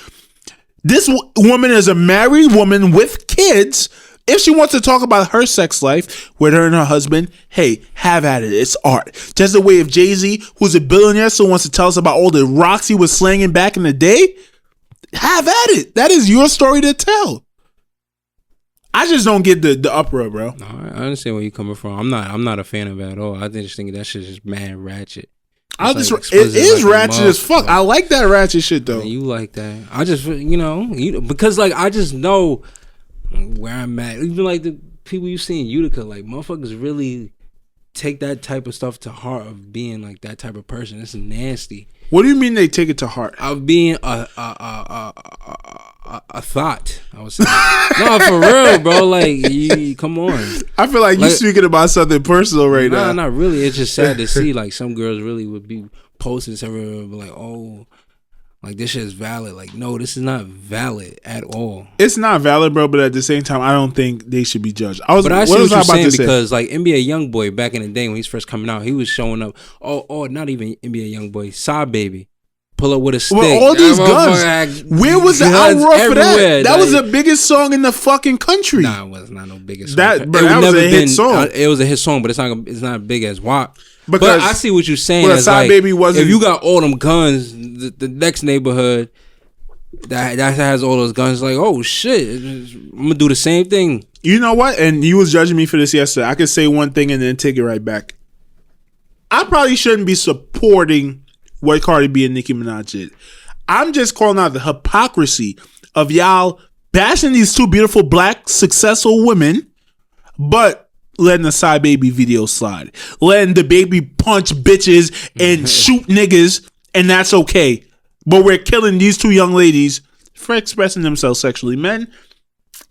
This woman is a married woman with kids. If she wants to talk about her sex life with her and her husband, hey, have at it. It's art. Just the way if Jay-Z, who's a billionaire, still wants to tell us about all the rocks he was slanging back in the day, have at it. That is your story to tell. I just don't get the uproar, bro. No, I understand where you're coming from. I'm not a fan of it at all. I just think that shit's just mad ratchet. It is like ratchet as fuck. I like that ratchet shit though. You like that? I just because like I just know where I'm at. Even like the people you see in Utica, like motherfuckers really take that type of stuff to heart of being like that type of person. It's nasty. What do you mean they take it to heart? Of being a thought. I was saying, no, for real, bro. Like, come on. I feel like you're speaking about something personal right now. Not really. It's just sad to see like some girls really would be posting something like, oh, like this shit is valid. Like, no, this is not valid at all. It's not valid, bro. But at the same time, I don't think they should be judged. I see what you're saying because like NBA YoungBoy back in the day when he's first coming out, he was showing up. Oh, not even NBA YoungBoy, Side Baby. Pull up with a stick. Well, all these guns. Where was the outroar for that? That was the biggest song in the fucking country. Nah, it was not no biggest song. That was a hit song. It was a hit song, but it's not big as WAP. But I see what you're saying. But Side Baby wasn't. If you got all them guns, the next neighborhood that has all those guns, like, oh shit, I'm gonna do the same thing. You know what? And you was judging me for this yesterday. I could say one thing and then take it right back. I probably shouldn't be supporting what Cardi B and Nicki Minaj did. I'm just calling out the hypocrisy of y'all bashing these two beautiful black successful women, but letting the Side Baby video slide, letting the baby punch bitches and shoot niggas, and that's okay. But we're killing these two young ladies for expressing themselves sexually. Men,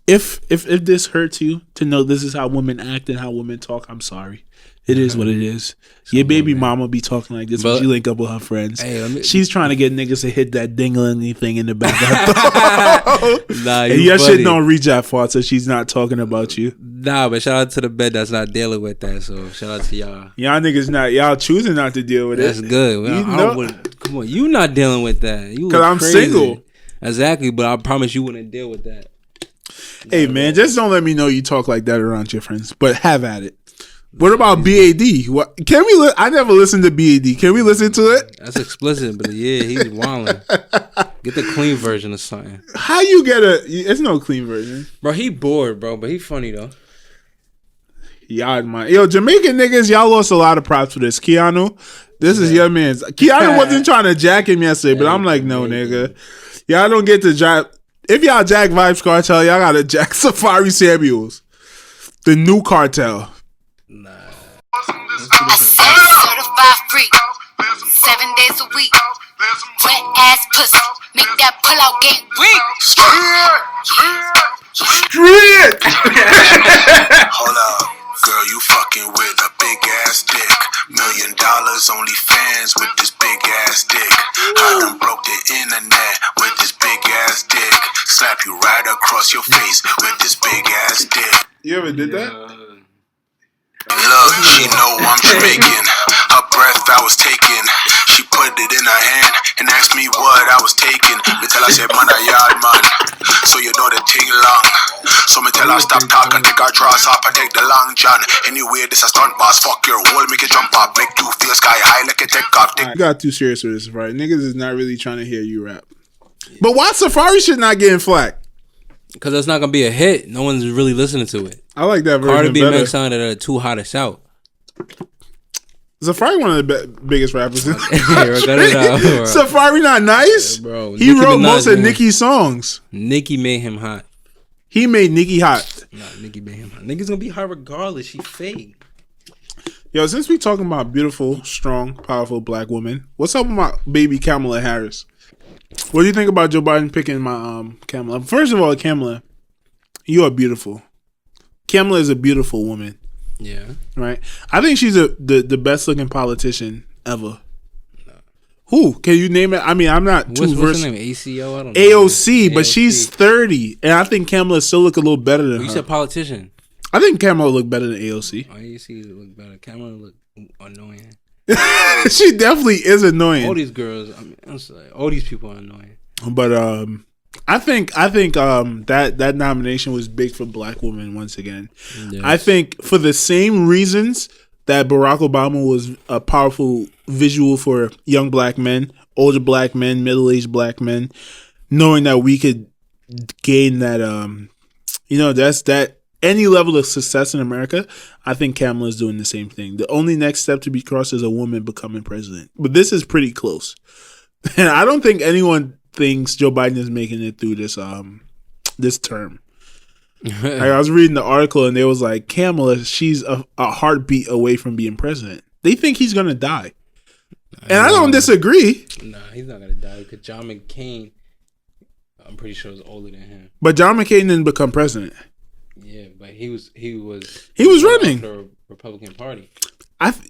if this hurts you to know this is how women act and how women talk, I'm sorry. It is what it is. Your baby mama be talking like this when she link up with her friends. Hey, she's trying to get niggas to hit that dingling thing in the back of her throat. Nah, and your shit don't reach that far, so she's not talking about you. Nah, but shout out to the bed that's not dealing with that. So shout out to y'all. Y'all niggas y'all choosing not to deal with that's it. That's good. Come on, you not dealing with that. Because I'm single. Exactly, but I promise you wouldn't deal with that. Hey man, just don't let me know you talk like that around your friends. But have at it. What about BAD? What can we? I never listened to BAD. Can we listen to it? That's explicit, but yeah, he's wilding. Get the clean version of something. How you get it's no clean version, bro. He bored, bro, but he funny though. Y'all, Jamaican niggas, y'all lost a lot of props for this. Keanu, this is your man's. Keanu wasn't trying to jack him yesterday, but I'm like, no, nigga, y'all don't get to jack. If y'all jack Vibes Cartel, y'all gotta jack Safari Samuels, the new cartel. Nah. I said certified freak, 7 days a week. Wet ass pussy, make that pull out game weak. Street. Hold up, girl, you fucking with a big ass dick. $1 million only fans with this big ass dick. I done broke the internet with this big ass dick. Slap you right across your face with this big ass dick. You ever did that? Look, she know I'm Jamaican. Her breath I was taking. She put it in her hand and asked me what I was taking. Me tell her, said, man, a yard man. So you know the thing long. So me tell her, stop talking, take her draws up and take the long john. Anyway, this a stunt boss. Fuck your wall, make it jump up. Make you feel sky high like a take off. You got too serious with this, right? Niggas is not really trying to hear you rap. But why Safari shit not getting flack? Because that's not going to be a hit. No one's really listening to it. I like that version Cardi B better. makes something that are too hot to shout. Safari one of the biggest rappers. Safari not nice? Yeah, bro. He wrote most of Nicki's songs. Nicki made him hot. He made Nicki hot. Nah, Nicki made him hot. Nicki's going to be hot regardless. She fake. Yo, since we talking about beautiful, strong, powerful black women, what's up with my baby Kamala Harris? What do you think about Joe Biden picking my Kamala? First of all, Kamala, you are beautiful. Kamala is a beautiful woman. Yeah. Right? I think she's the best looking politician ever. No. Who? Can you name it? I mean, I'm not too versed. What's her name? ACO? I don't know. AOC, but she's 30. And I think Kamala still look a little better than her. You said politician. I think Kamala look better than AOC. Oh, AOC look better. Kamala look annoying. She definitely is annoying. All these girls, I mean, I'm sorry, all these people are annoying. But I think that nomination was big for Black women once again. Yes. I think for the same reasons that Barack Obama was a powerful visual for young Black men, older Black men, middle-aged Black men, knowing that we could gain that, that's that any level of success in America. I think Kamala is doing the same thing. The only next step to be crossed is a woman becoming president. But this is pretty close. And I don't think anyone thinks Joe Biden is making it through this term. Like, I was reading the article and they was like, Kamala, she's a heartbeat away from being president. They think he's gonna die, and I don't disagree. Nah, he's not gonna die because John McCain, I'm pretty sure, is older than him. But John McCain didn't become president. Yeah, but he was running the Republican Party.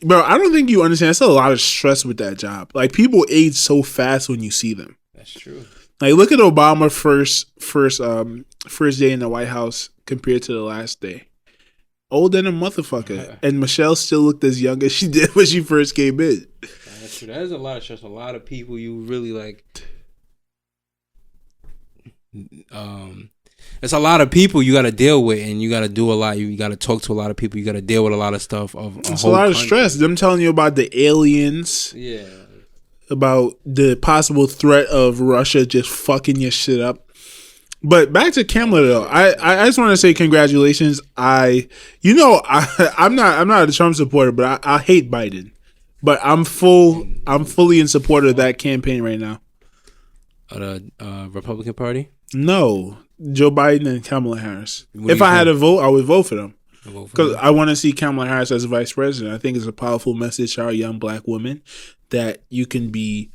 Bro, I don't think you understand. That's a lot of stress with that job. Like, people age so fast when you see them. That's true. Like, look at Obama first day in the White House compared to the last day. Old than a motherfucker. And Michelle still looked as young as she did when she first came in. That's true. That is a lot of stress. A lot of people you really like. It's a lot of people you got to deal with, and you got to do a lot. You got to talk to a lot of people. You got to deal with a lot of stuff. It's a lot of stress. Them telling you about the aliens. Yeah. About the possible threat of Russia just fucking your shit up. But back to Kamala though, I just want to say congratulations. I'm not a Trump supporter, but I hate Biden. But I'm fully in support of that campaign right now. The Republican Party? No, Joe Biden and Kamala Harris. If I had a vote, I would vote for them. Because I want to see Kamala Harris as vice president. I think it's a powerful message to our young Black women that you can be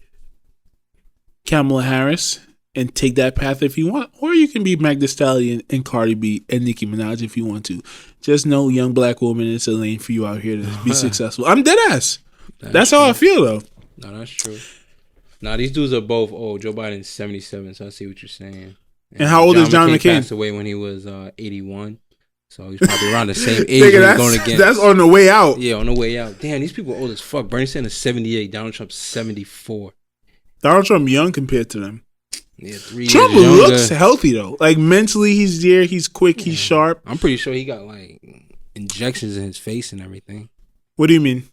Kamala Harris and take that path if you want, or you can be Meg Thee Stallion and Cardi B and Nicki Minaj if you want to. Just know, young Black woman, it's a lane for you out here to be successful. I'm dead ass. That's how I feel though. No, that's true. Nah, these dudes are both old. Joe Biden's 77, so I see what you're saying. And how old is John McCain? Passed away when he was 81. So he's probably around the same age he's going against. That's on the way out. Yeah, on the way out. Damn, these people are old as fuck. Bernie Sanders is 78. Donald Trump's 74. Donald Trump young compared to them. Yeah, 3 Trump years younger. looks healthy though. Like, mentally, he's there. He's quick. He's sharp. I'm pretty sure he got like injections in his face and everything. What do you mean?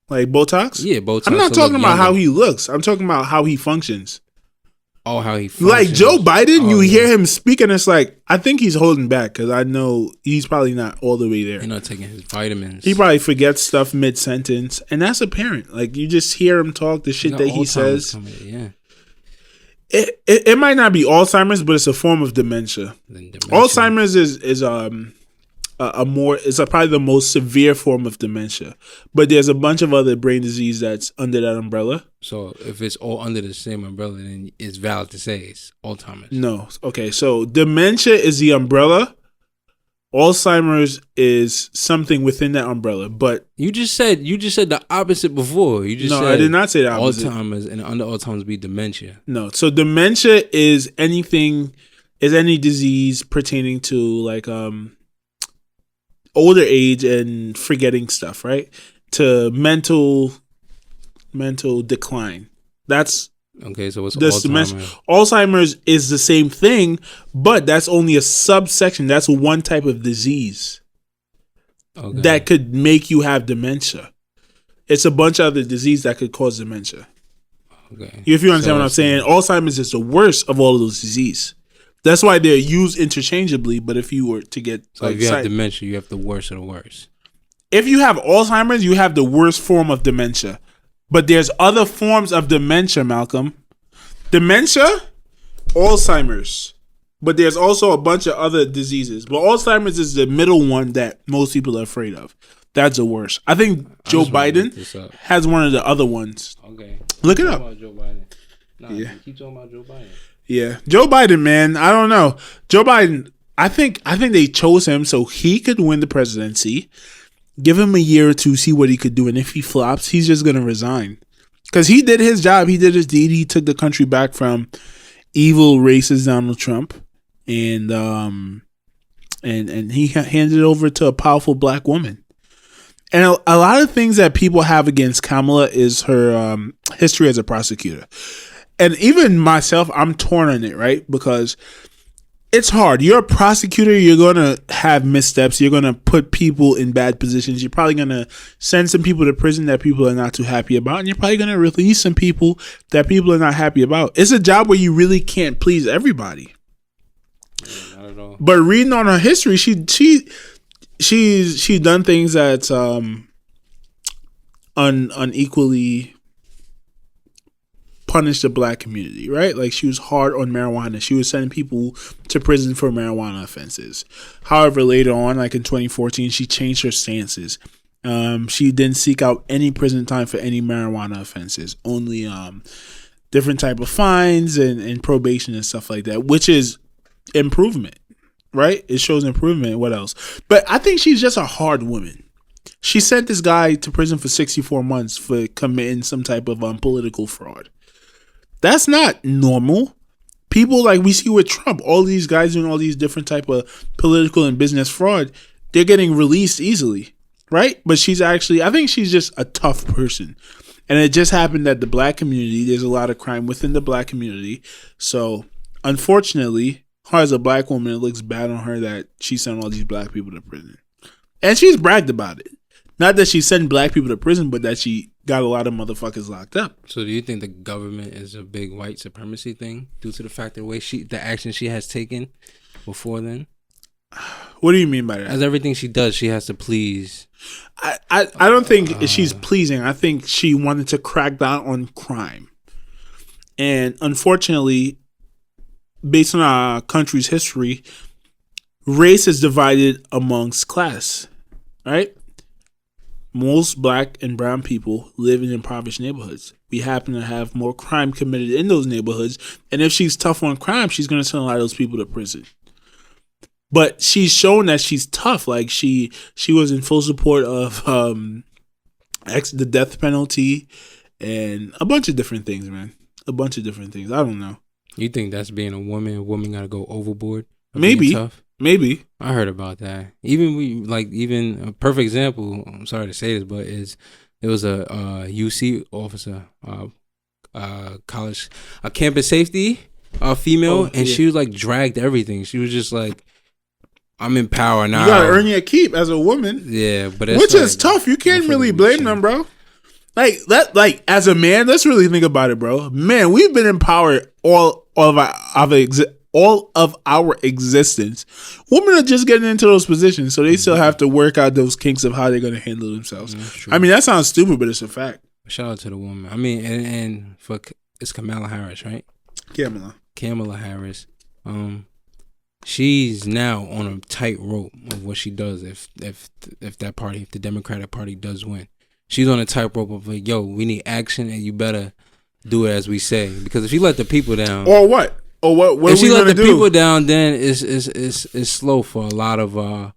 Like Botox? Yeah, Botox. I'm not talking about how he looks. I'm talking about how he functions. Oh, how he functions. Like Joe Biden, you hear him speak and it's like, I think he's holding back because I know he's probably not all the way there. He's not taking his vitamins. He probably forgets stuff mid-sentence, and that's apparent. Like, you just hear him talk, the shit that he says. Yeah. It might not be Alzheimer's, but it's a form of dementia. Alzheimer's is probably the most severe form of dementia, but there's a bunch of other brain disease that's under that umbrella. So if it's all under the same umbrella, then it's valid to say it's Alzheimer's. No, okay. So dementia is the umbrella. Alzheimer's is something within that umbrella. But you just said the opposite before. You just said I did not say the opposite. Alzheimer's, and under Alzheimer's be dementia. No, so dementia is any disease pertaining to like older age and forgetting stuff, right? To mental decline. That's okay. So what's Alzheimer's? Alzheimer's is the same thing, but that's only a subsection. That's one type of disease that could make you have dementia. It's a bunch of other disease that could cause dementia. Okay. If you understand what I'm saying, Alzheimer's is the worst of all of those diseases. That's why they're used interchangeably. But if you were to get if you have dementia, you have the worst of the worst. If you have Alzheimer's, you have the worst form of dementia. But there's other forms of dementia, Malcolm. Dementia, Alzheimer's. But there's also a bunch of other diseases. But Alzheimer's is the middle one that most people are afraid of. That's the worst. I think Joe Biden has one of the other ones. Okay. Look it up. About Joe Biden. Keep talking about Joe Biden. Yeah. Joe Biden, man. I don't know. Joe Biden, I think they chose him so he could win the presidency. Give him a year or two, see what he could do. And if he flops, he's just going to resign. Because he did his job. He did his deed. He took the country back from evil, racist Donald Trump. And he handed it over to a powerful Black woman. And a lot of things that people have against Kamala is her history as a prosecutor. and even myself, I'm torn on it, right? Because it's hard. You're a prosecutor. You're going to have missteps. You're going to put people in bad positions. You're probably going to send some people to prison that people are not too happy about. And you're probably going to release some people that people are not happy about. It's a job where you really can't please everybody. Yeah, not at all. But reading on her history, she's done things that's unequally punish the black community, right? Like she was hard on marijuana. She was sending people to prison for marijuana offenses. However, later on, like in 2014, she changed her stances. She didn't seek out any prison time for any marijuana offenses, only different type of fines and probation and stuff like that, which is improvement, right? It shows improvement. What else? But I think she's just a hard woman. She sent this guy to prison for 64 months for committing some type of political fraud. That's not normal. People like we see with Trump, all these guys doing all these different type of political and business fraud, they're getting released easily, right? But she's actually, I think she's just a tough person. And it just happened that the black community, there's a lot of crime within the black community. So, unfortunately, her as a black woman, it looks bad on her that she sent all these black people to prison. And she's bragged about it. Not that she sent black people to prison, but that she got a lot of motherfuckers locked up. So do you think the government is a big white supremacy thing due to the fact the way the action she has taken before then? What do you mean by that? As everything she does, she has to please. I don't think she's pleasing. I think she wanted to crack down on crime. And unfortunately, based on our country's history, race is divided amongst class, right? Most black and brown people live in impoverished neighborhoods. We happen to have more crime committed in those neighborhoods. And if she's tough on crime, she's going to send a lot of those people to prison. But she's shown that she's tough. Like she was in full support of the death penalty and a bunch of different things, man. A bunch of different things. I don't know. You think that's being a woman? A woman got to go overboard? Maybe. Maybe. I heard about that. Even a perfect example, I'm sorry to say this, but there was a UC officer, campus safety, female, and she was like dragged everything. She was just like, I'm in power now. You gotta earn your keep as a woman. Yeah, but which is tough. You can't really blame them, bro. Like that. Like as a man, let's really think about it, bro. Man, we've been in power all of our existence. Women are just getting into those positions, so they still have to work out those kinks of how they're going to handle themselves. I mean, that sounds stupid, but it's a fact. Shout out to the woman. I mean, and for it's Kamala Harris, right? Kamala Harris. She's now on a tightrope of what she does if the Democratic Party does win. She's on a tightrope of like, yo, we need action, and you better do it as we say. Because if you let the people down, or what? Or what if she let the people down, then it's slow for a lot of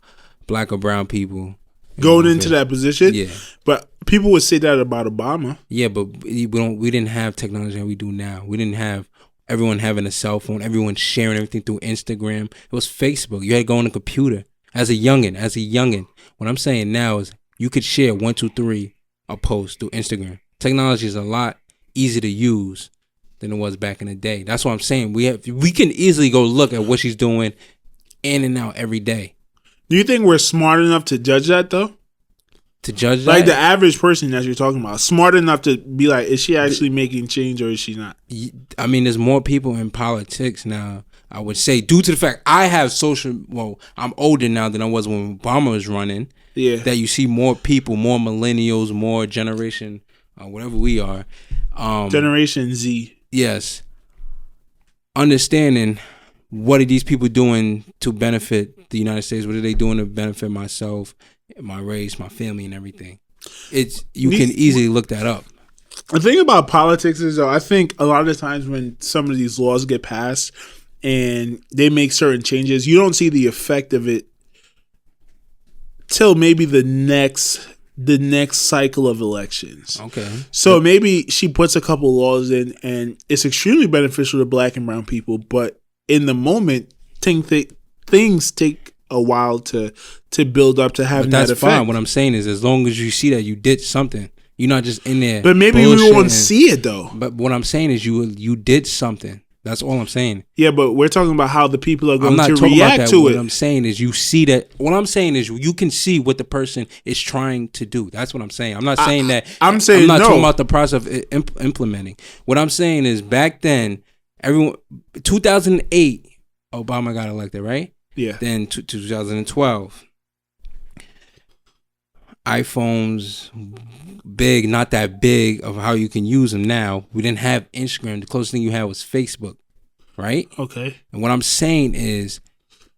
black or brown people going into that position. Yeah, but people would say that about Obama. Yeah, but we didn't have technology that we do now. We didn't have everyone having a cell phone, everyone sharing everything through Instagram. It was Facebook. You had to go on a computer as a youngin. What I'm saying now is you could share 1, 2, 3 a post through Instagram. Technology is a lot easier to use than it was back in the day. That's what I'm saying. We can easily go look at what she's doing in and out every day. Do you think we're smart enough to judge that though? To judge like that? The average person that you're talking about, smart enough to be like, is she actually making change or is she not? I mean, there's more people in politics now, I would say, due to the fact I have I'm older now than I was when Obama was running. Yeah. That you see more people, more millennials, more generation, whatever we are. Generation Z. Yes. Understanding what are these people doing to benefit the United States? What are they doing to benefit myself, my race, my family, and everything? You can easily look that up. The thing about politics is, though, I think a lot of the times when some of these laws get passed and they make certain changes, you don't see the effect of it till maybe the next cycle of elections. Okay. So maybe she puts a couple laws in and it's extremely beneficial to black and brown people, but in the moment, things take a while to build up to have that effect. That's fine. What I'm saying is as long as you see that you did something, You're not just in there. But maybe we won't see it though. But what I'm saying is you did something. That's all I'm saying. Yeah, but we're talking about how the people are going to react about that. to what it. I'm saying is you see that. What I'm saying is you can see what the person is trying to do. That's what I'm saying. I'm not saying that. I'm not talking about the process of implementing. What I'm saying is back then, 2008, Obama got elected, right? Yeah. Then 2012. iPhones big, not that big of how you can use them now. We didn't have Instagram. The closest thing you had was Facebook, right? Okay. And what I'm saying is,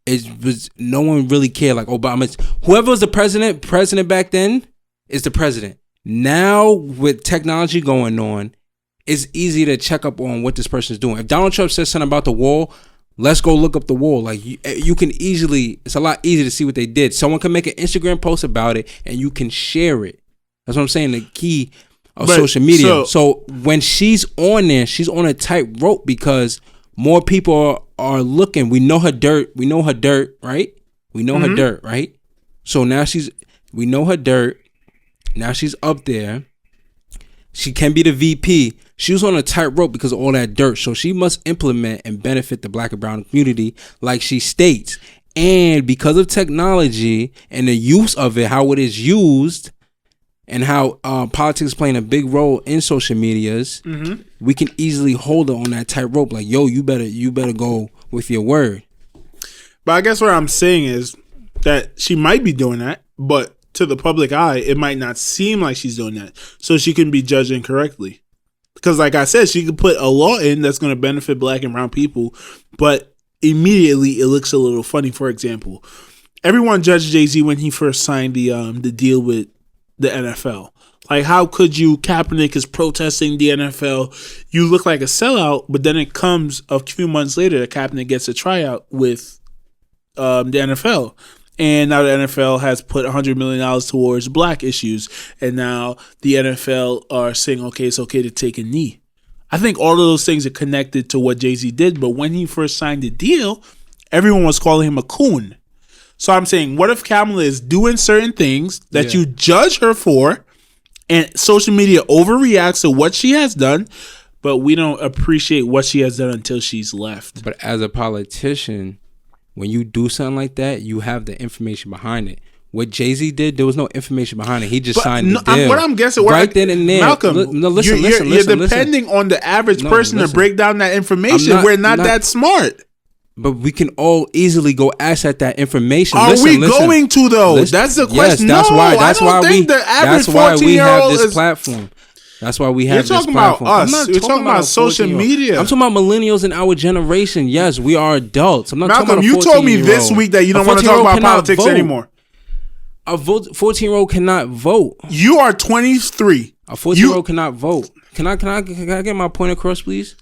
it was no one really cared. Like Obama, whoever was the president back then is the president. Now with technology going on, it's easy to check up on what this person is doing. If Donald Trump says something about the wall, let's go look up the wall. Like you can easily, it's a lot easier to see what they did. Someone can make an Instagram post about it and you can share it. That's what I'm saying. The key of social media. So when she's on there, she's on a tightrope because more people are looking. We know her dirt. We know her dirt, right? We know her dirt, right? So now we know her dirt. Now she's up there. She can be the VP. She was on a tightrope because of all that dirt. So she must implement and benefit the black and brown community like she states. And because of technology and the use of it, how it is used, and how politics is playing a big role in social medias, we can easily hold her on that tightrope. Like, yo, you better go with your word. But I guess what I'm saying is that she might be doing that, but to the public eye, it might not seem like she's doing that. So she can be judged incorrectly. Because like I said, she could put a law in that's going to benefit black and brown people, but immediately it looks a little funny. For example, everyone judged Jay-Z when he first signed the deal with the NFL. Like, how could you? Kaepernick is protesting the NFL. You look like a sellout, but then it comes a few months later that Kaepernick gets a tryout with the NFL. And now the NFL has put $100 million towards black issues. And now the NFL are saying, okay, it's okay to take a knee. I think all of those things are connected to what Jay-Z did. But when he first signed the deal, everyone was calling him a coon. So I'm saying, what if Kamala is doing certain things that you judge her for, and social media overreacts to what she has done, but we don't appreciate what she has done until she's left? But as a politician, when you do something like that, you have the information behind it. What Jay-Z did, there was no information behind it. He just signed the deal. What I'm guessing, right then and there. Malcolm, listen, you're depending on the average person to break down that information. We're not that smart. But we can all easily go ask at that information. Are we going to though? That's the question. Yes, that's why we have this is platform. That's why we have this platform. You're talking about us. You're talking about social media. I'm talking about millennials in our generation. Yes, we are adults. I'm not Malcolm, talking about you told me this week that you don't want to talk about politics anymore. A 14-year-old cannot vote. You are 23. A 14-year-old cannot vote. Can I get my point across, please?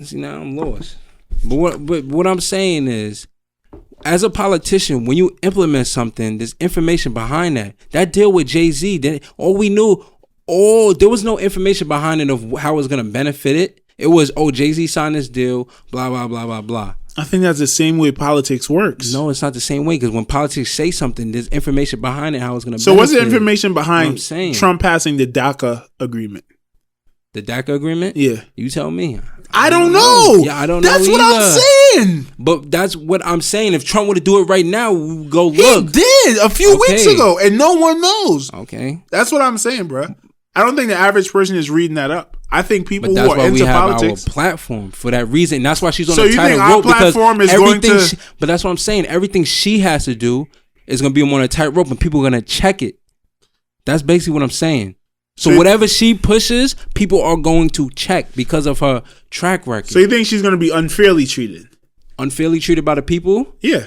See, now I'm lost. But what I'm saying is, as a politician, when you implement something, there's information behind that. That deal with Jay-Z, there was no information behind it of how it was going to benefit it. It was, Jay-Z signed this deal, blah, blah, blah, blah, blah. I think that's the same way politics works. No, it's not the same way, because when politics say something, there's information behind it, how it's going to benefit. So what's the information behind Trump passing the DACA agreement? The DACA agreement? Yeah. You tell me. I don't know. Yeah, I don't know. That's what I'm saying. But that's what I'm saying. If Trump were to do it right now, we would go look. He did a few weeks ago, and no one knows. Okay. That's what I'm saying, bro. I don't think the average person is reading that up. I think people who are into politics. But that's why we have our platform for that reason. That's why she's on the tightrope. But that's what I'm saying. Everything she has to do is going to be on a tightrope, and people are going to check it. That's basically what I'm saying. So whatever she pushes, people are going to check because of her track record. So you think she's going to be unfairly treated? Unfairly treated by the people? Yeah.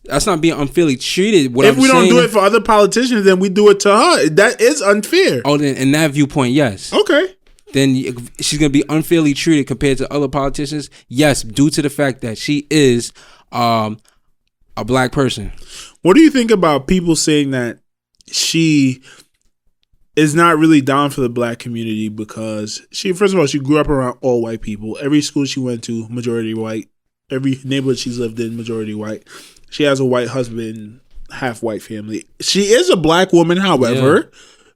That's not being unfairly treated. If we don't do it for other politicians, then we do it to her. That is unfair. Oh, then in that viewpoint, yes. Okay. Then she's going to be unfairly treated compared to other politicians? Yes, due to the fact that she is a black person. What do you think about people saying that she is not really down for the black community because first of all, she grew up around all white people. Every school she went to, majority white. Every neighborhood she's lived in, majority white. She has a white husband, half white family. She is a black woman, however,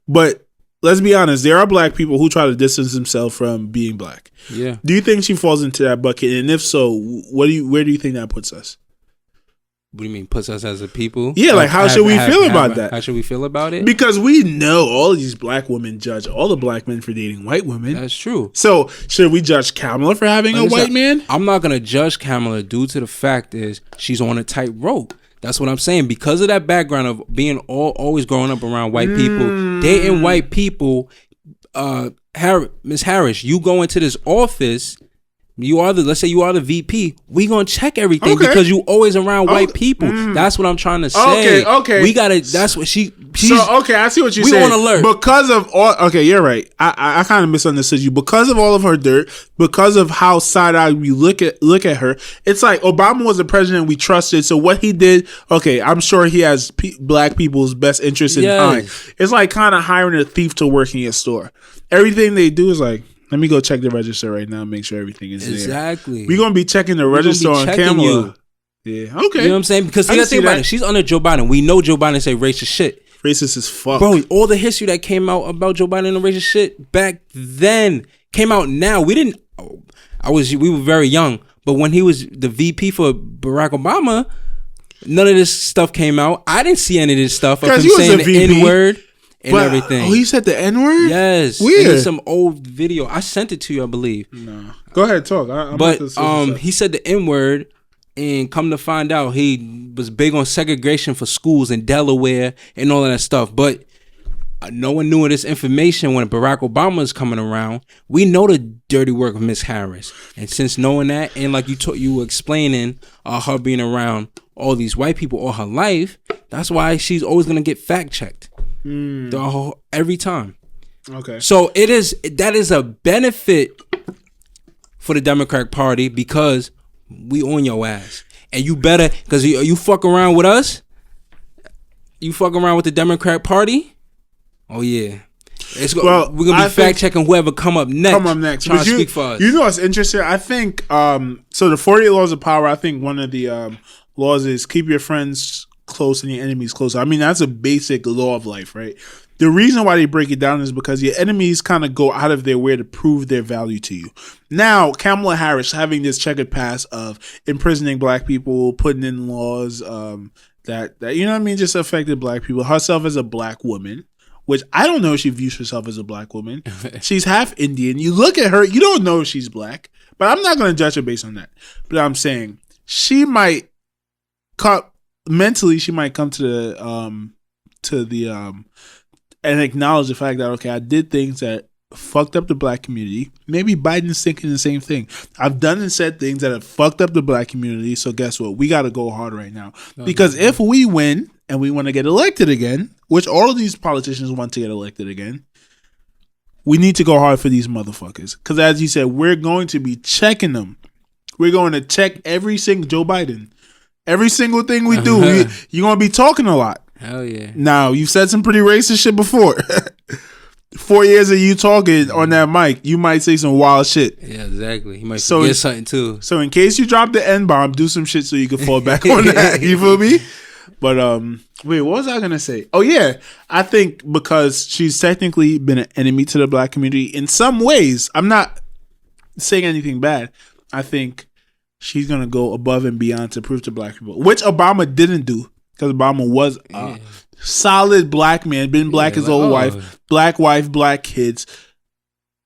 But let's be honest, there are black people who try to distance themselves from being black. Yeah. Do you think she falls into that bucket? And if so, where do you think that puts us? What do you mean, puts us as a people? Yeah, like how should we feel about that? How should we feel about it? Because we know all of these black women judge all the black men for dating white women. That's true. So should we judge Kamala for having a white man? I'm not gonna judge Kamala due to the fact is she's on a tightrope. That's what I'm saying. Because of that background of being always growing up around white people, dating white people. Miss Harris, you go into this office. Let's say you are the VP. We gonna check everything because you always around white people. That's what I'm trying to say. Okay. We gotta. That's what she's. So okay, I see what you're saying. We on alert because of all. Okay, you're right. I kind of misunderstood you because of all of her dirt. Because of how side eye we look at her. It's like Obama was the president we trusted. So what he did. Okay, I'm sure he has black people's best interest in mind. It's like kind of hiring a thief to work in your store. Everything they do is like, let me go check the register right now and make sure everything is there. Exactly. We're going to be checking the register on Kamala. Yeah, okay. You know what I'm saying? Because think about it. She's under Joe Biden. We know Joe Biden say racist shit. Racist as fuck. Bro, all the history that came out about Joe Biden and racist shit back then came out now. We were very young. But when he was the VP for Barack Obama, none of this stuff came out. I didn't see any of this stuff of him saying the N-word. And everything. Oh, he said the N-word? Yes. Weird. There's some old video. I sent it to you, I believe. No. Go ahead, talk. But he said the N-word, and come to find out, he was big on segregation for schools in Delaware and all of that stuff. But no one knew of this information when Barack Obama was coming around. We know the dirty work of Miss Harris. And since knowing that, and like you were explaining her being around all these white people all her life, that's why she's always going to get fact-checked. Every time. Okay. So that is a benefit for the Democratic Party because we on your ass. And you better, because you fuck around with us, you fuck around with the Democratic Party, oh yeah. We're going to be fact-checking whoever come up next. Trying to speak for us. You know what's interesting? I think, so the 48 laws of power, I think one of the laws is keep your friends close and your enemies close. I mean, that's a basic law of life, right? The reason why they break it down is because your enemies kind of go out of their way to prove their value to you. Now, Kamala Harris having this checkered past of imprisoning black people, putting in laws that you know what I mean, just affected black people. Herself as a black woman, which I don't know if she views herself as a black woman. She's half Indian. You look at her, you don't know if she's black, but I'm not going to judge her based on that. But I'm saying she might mentally, she might come to the and acknowledge the fact that, okay, I did things that fucked up the black community. Maybe Biden's thinking the same thing. I've done and said things that have fucked up the black community. So guess what? We got to go hard right now. Because if we win and we want to get elected again, which all of these politicians want to get elected again, we need to go hard for these motherfuckers. Because as you said, we're going to be checking them. We're going to check every single Joe Biden. Every single thing we do, you're going to be talking a lot. Hell yeah. Now, you've said some pretty racist shit before. 4 years of you talking on that mic, you might say some wild shit. Yeah, exactly. You might forget something too. So in case you drop the N-bomb, do some shit so you can fall back on that. You feel me? But, wait, what was I going to say? Oh, yeah. I think because she's technically been an enemy to the black community in some ways. I'm not saying anything bad. I think she's going to go above and beyond to prove to black people, which Obama didn't do. Because Obama was a solid black man, been black his whole wife, black kids.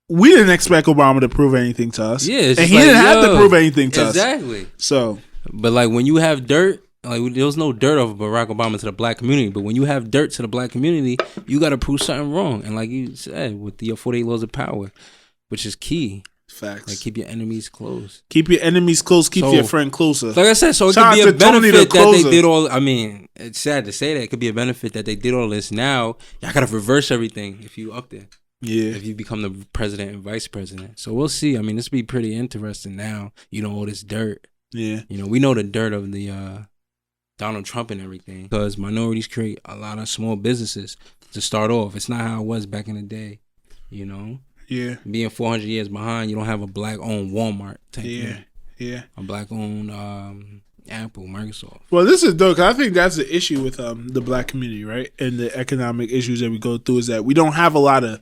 We didn't expect Obama to prove anything to us. Yeah, and he didn't have to prove anything to us. Exactly. So, but like when you have dirt, like there was no dirt of Barack Obama to the black community. But when you have dirt to the black community, you got to prove something wrong. And like you said, with the 48 laws of power, which is key. Facts. Like keep your enemies close. Keep your enemies close. Keep your friend closer. Like I said, so it could be a benefit that they did all. I mean, it's sad to say that it could be a benefit that they did all this. Now y'all gotta reverse everything if you up there. Yeah. If you become the president and vice president. So we'll see. I mean, this will be pretty interesting now. You know, all this dirt. Yeah. You know, we know the dirt of the Donald Trump and everything because minorities create a lot of small businesses to start off. It's not how it was back in the day. You know. Yeah. Being 400 years behind, you don't have a black-owned Walmart type thing. Yeah. A black-owned Apple, Microsoft. Well, this is dope. 'Cause I think that's the issue with the black community, right? And the economic issues that we go through is that we don't have a lot of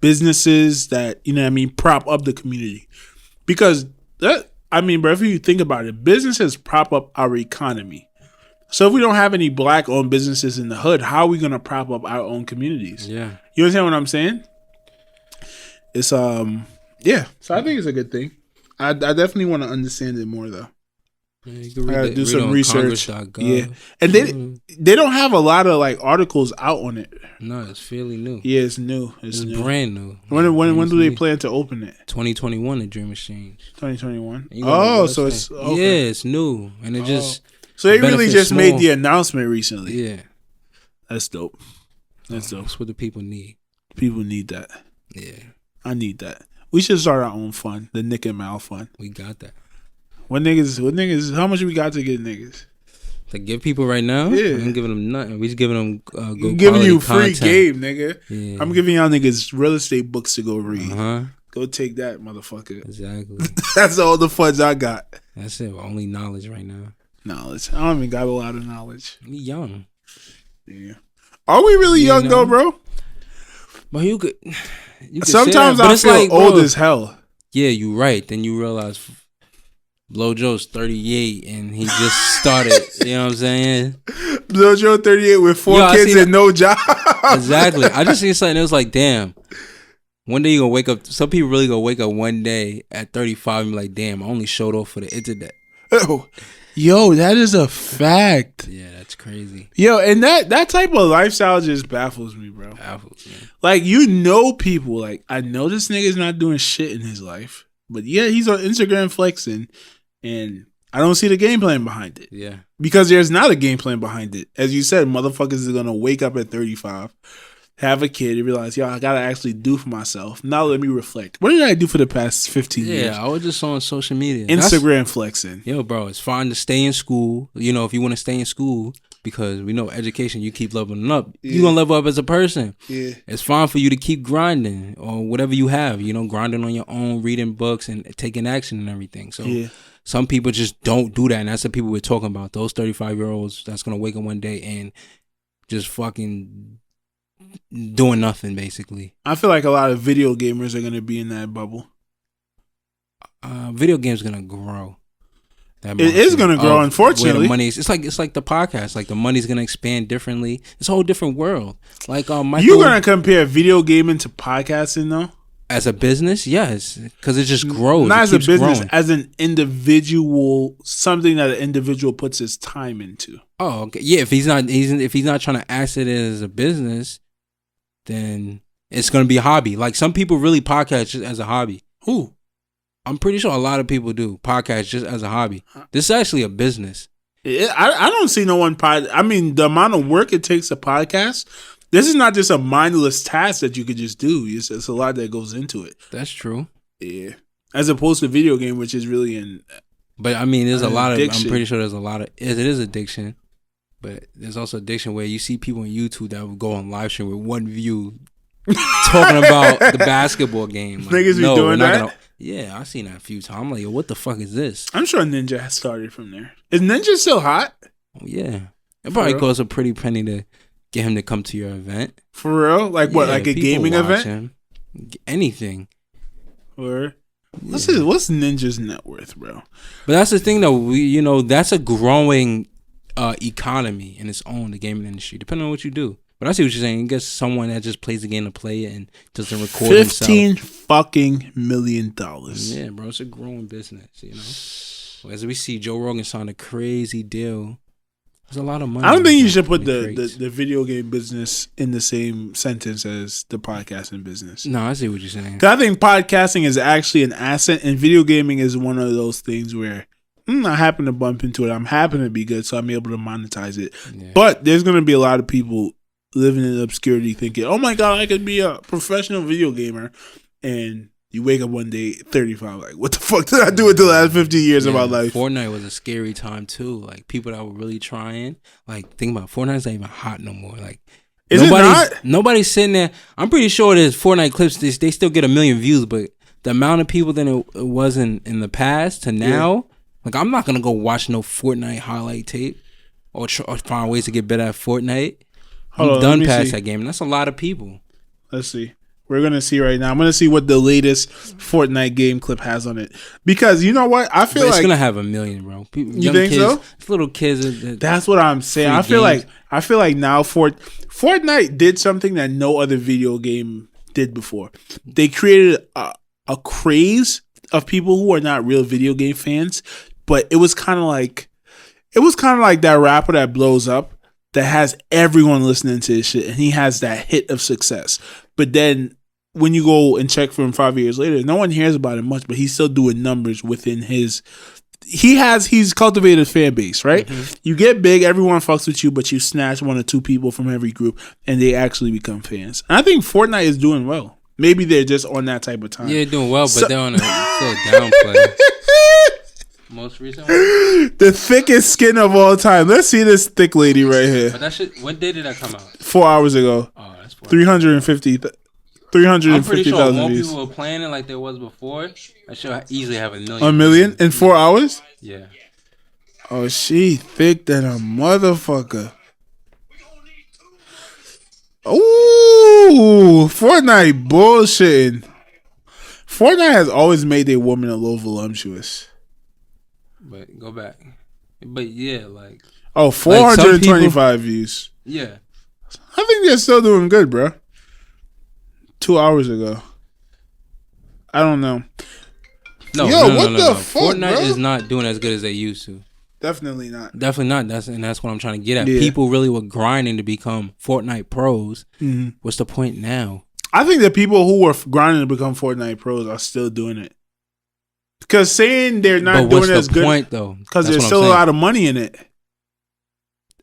businesses that, you know what I mean, prop up the community. Because that, I mean, bro, if you think about it, businesses prop up our economy. So if we don't have any black owned businesses in the hood, how are we gonna prop up our own communities? Yeah. You understand what I'm saying? It's yeah. So I think it's a good thing. I definitely want to understand it more though. Yeah, you can I gotta do some research. Congress.gov. Yeah, and they don't have a lot of like articles out on it. No, it's fairly new. Yeah, it's new. It's brand new. When do they plan to open it? 2021, the Dream Exchange. 2021. Oh, so it's okay. Yeah, it's new, and it just so they really just made the announcement recently. Yeah, that's dope. That's dope. That's what the people need. People need that. Yeah, I need that. We should start our own fund, the Nick and Mal fund. We got that. What niggas? How much we got to get niggas? To give people right now? Yeah. We ain't giving them nothing. We just giving them good giving you content. free game, nigga. Yeah. I'm giving y'all niggas real estate books to go read. Uh-huh. Go take that, motherfucker. Exactly. That's all the funds I got. That's it. Only knowledge right now. Knowledge. I don't even got a lot of knowledge. We young. Yeah. Are we really young though, bro? But you could sometimes that, I feel like, old as hell. Yeah, you right. Then you realize Blow Joe's 38 and he just started. You know what I'm saying? Blow Joe 38 with 4 kids and no job. Exactly. I just seen something that was like, damn. One day you gonna wake up. Some people really gonna wake up one day at 35 and be like, damn, I only showed off for the internet. Oh, yo, that is a fact. Yeah, that's crazy. Yo, and that type of lifestyle just baffles me, bro. Baffles, man. Like, you know, people, like, I know this nigga's not doing shit in his life, but yeah, he's on Instagram flexing, and I don't see the game plan behind it. Yeah. Because there's not a game plan behind it. As you said, motherfuckers are gonna wake up at 35, have a kid, and realize, yo, I gotta actually do for myself. Now let me reflect. What did I do for the past 15 years? Yeah, I was just on social media. Instagram flexing. Yo, bro, it's fine to stay in school. You know, if you want to stay in school, because we know education, you keep leveling up. Yeah. You're going to level up as a person. Yeah. It's fine for you to keep grinding or whatever you have, you know, grinding on your own, reading books and taking action and everything. So some people just don't do that. And that's the people we're talking about. Those 35-year-olds that's going to wake up one day and just fucking doing nothing, basically. I feel like a lot of video gamers are going to be in that bubble. Video games going to grow. It is going to grow, unfortunately. The money it's like the podcast. Like the money's going to expand differently. It's a whole different world. Like you're going to compare video gaming to podcasting, though? As a business, yes, because it just grows. Not as a business, growing. As an individual, something that an individual puts his time into. Oh, okay. Yeah, if he's not trying to act it as a business, then it's going to be a hobby. Like some people really podcast just as a hobby. Who? I'm pretty sure a lot of people do podcast just as a hobby. This is actually a business. I don't see no one I mean, the amount of work it takes to podcast, this is not just a mindless task that you could just do. It's a lot that goes into it. That's true. Yeah. As opposed to video game, which is really But I mean, there's a lot addiction. I'm pretty sure there's a lot of... It is addiction. But there's also addiction where you see people on YouTube that will go on live stream with one view talking about the basketball game. Like, niggas be doing that? Yeah, I've seen that a few times. I'm like, yo, what the fuck is this? I'm sure Ninja has started from there. Is Ninja still hot? Oh, yeah. It probably costs a pretty penny to get him to come to your event. For real? Like what? Like a gaming event? Him. Anything. Or what's Ninja's net worth, bro? But that's the thing, though. That's a growing economy in its own, the gaming industry, depending on what you do. But I see what you're saying. You get someone that just plays the game to play it and doesn't record himself. $15 fucking million. Yeah, bro. It's a growing business, you know. As we see, Joe Rogan signed a crazy deal. There's a lot of money. I don't think you should put the video game business in the same sentence as the podcasting business. No, I see what you're saying. 'Cause I think podcasting is actually an asset, and video gaming is one of those things where I happen to bump into it. I'm happen to be good, so I'm able to monetize it. Yeah. But there's going to be a lot of people living in obscurity thinking, oh my God, I could be a professional video gamer. And you wake up one day, 35, like, what the fuck did I do with the last 50 years of my life? Fort-nite was a scary time too. Like, people that were really trying, like, think about it, Fort-nite's not even hot no more. Like, nobody's sitting there. I'm pretty sure there's Fort-nite clips, they still get 1 million views, but the amount of people that it was in the past to now, Like, I'm not gonna go watch no Fortnite highlight tape or find ways to get better at Fortnite. I'm done past that game, and that's a lot of people. Let's see. We're gonna see right now. I'm gonna see what the latest Fortnite game clip has on it, because you know what, I feel like it's gonna have 1 million, bro. You think so? Little kids. That's what I'm saying. I feel like now Fortnite did something that no other video game did before. They created a craze of people who are not real video game fans, but it was kind of like that rapper that blows up that has everyone listening to his shit, and he has that hit of success. But then when you go and check for him 5 years later, no one hears about it much, but he's still doing numbers within his. He's cultivated a fan base, right? Mm-hmm. You get big, everyone fucks with you, but you snatch 1 or 2 people from every group, and they actually become fans. And I think Fortnite is doing well. Maybe they're just on that type of time. Yeah, they're doing well, but they're on a still downplay. Most recent one? The thickest skin of all time. Let's see this thick lady right here. But that shit, what day did that come out? 4 hours ago. Oh, that's 350,000 I'm pretty sure more views. People were playing it like there was before. I should easily have 1 million. 1 million in 4 hours? Yeah. Oh, she thick than a motherfucker. Ooh, Fortnite bullshitting. Fortnite has always made their woman a little voluptuous. But go back. But yeah, like. Oh, 425 views. Yeah. I think they're still doing good, bro. 2 hours ago. I don't know. No, what the fuck, Fortnite bro? Is not doing as good as they used to. Definitely not. Definitely not. That's what I'm trying to get at. Yeah. People really were grinding to become Fortnite pros. Mm-hmm. What's the point now? I think the people who were grinding to become Fortnite pros are still doing it. Because saying they're not doing it as good. Point, though? Because there's still a lot of money in it.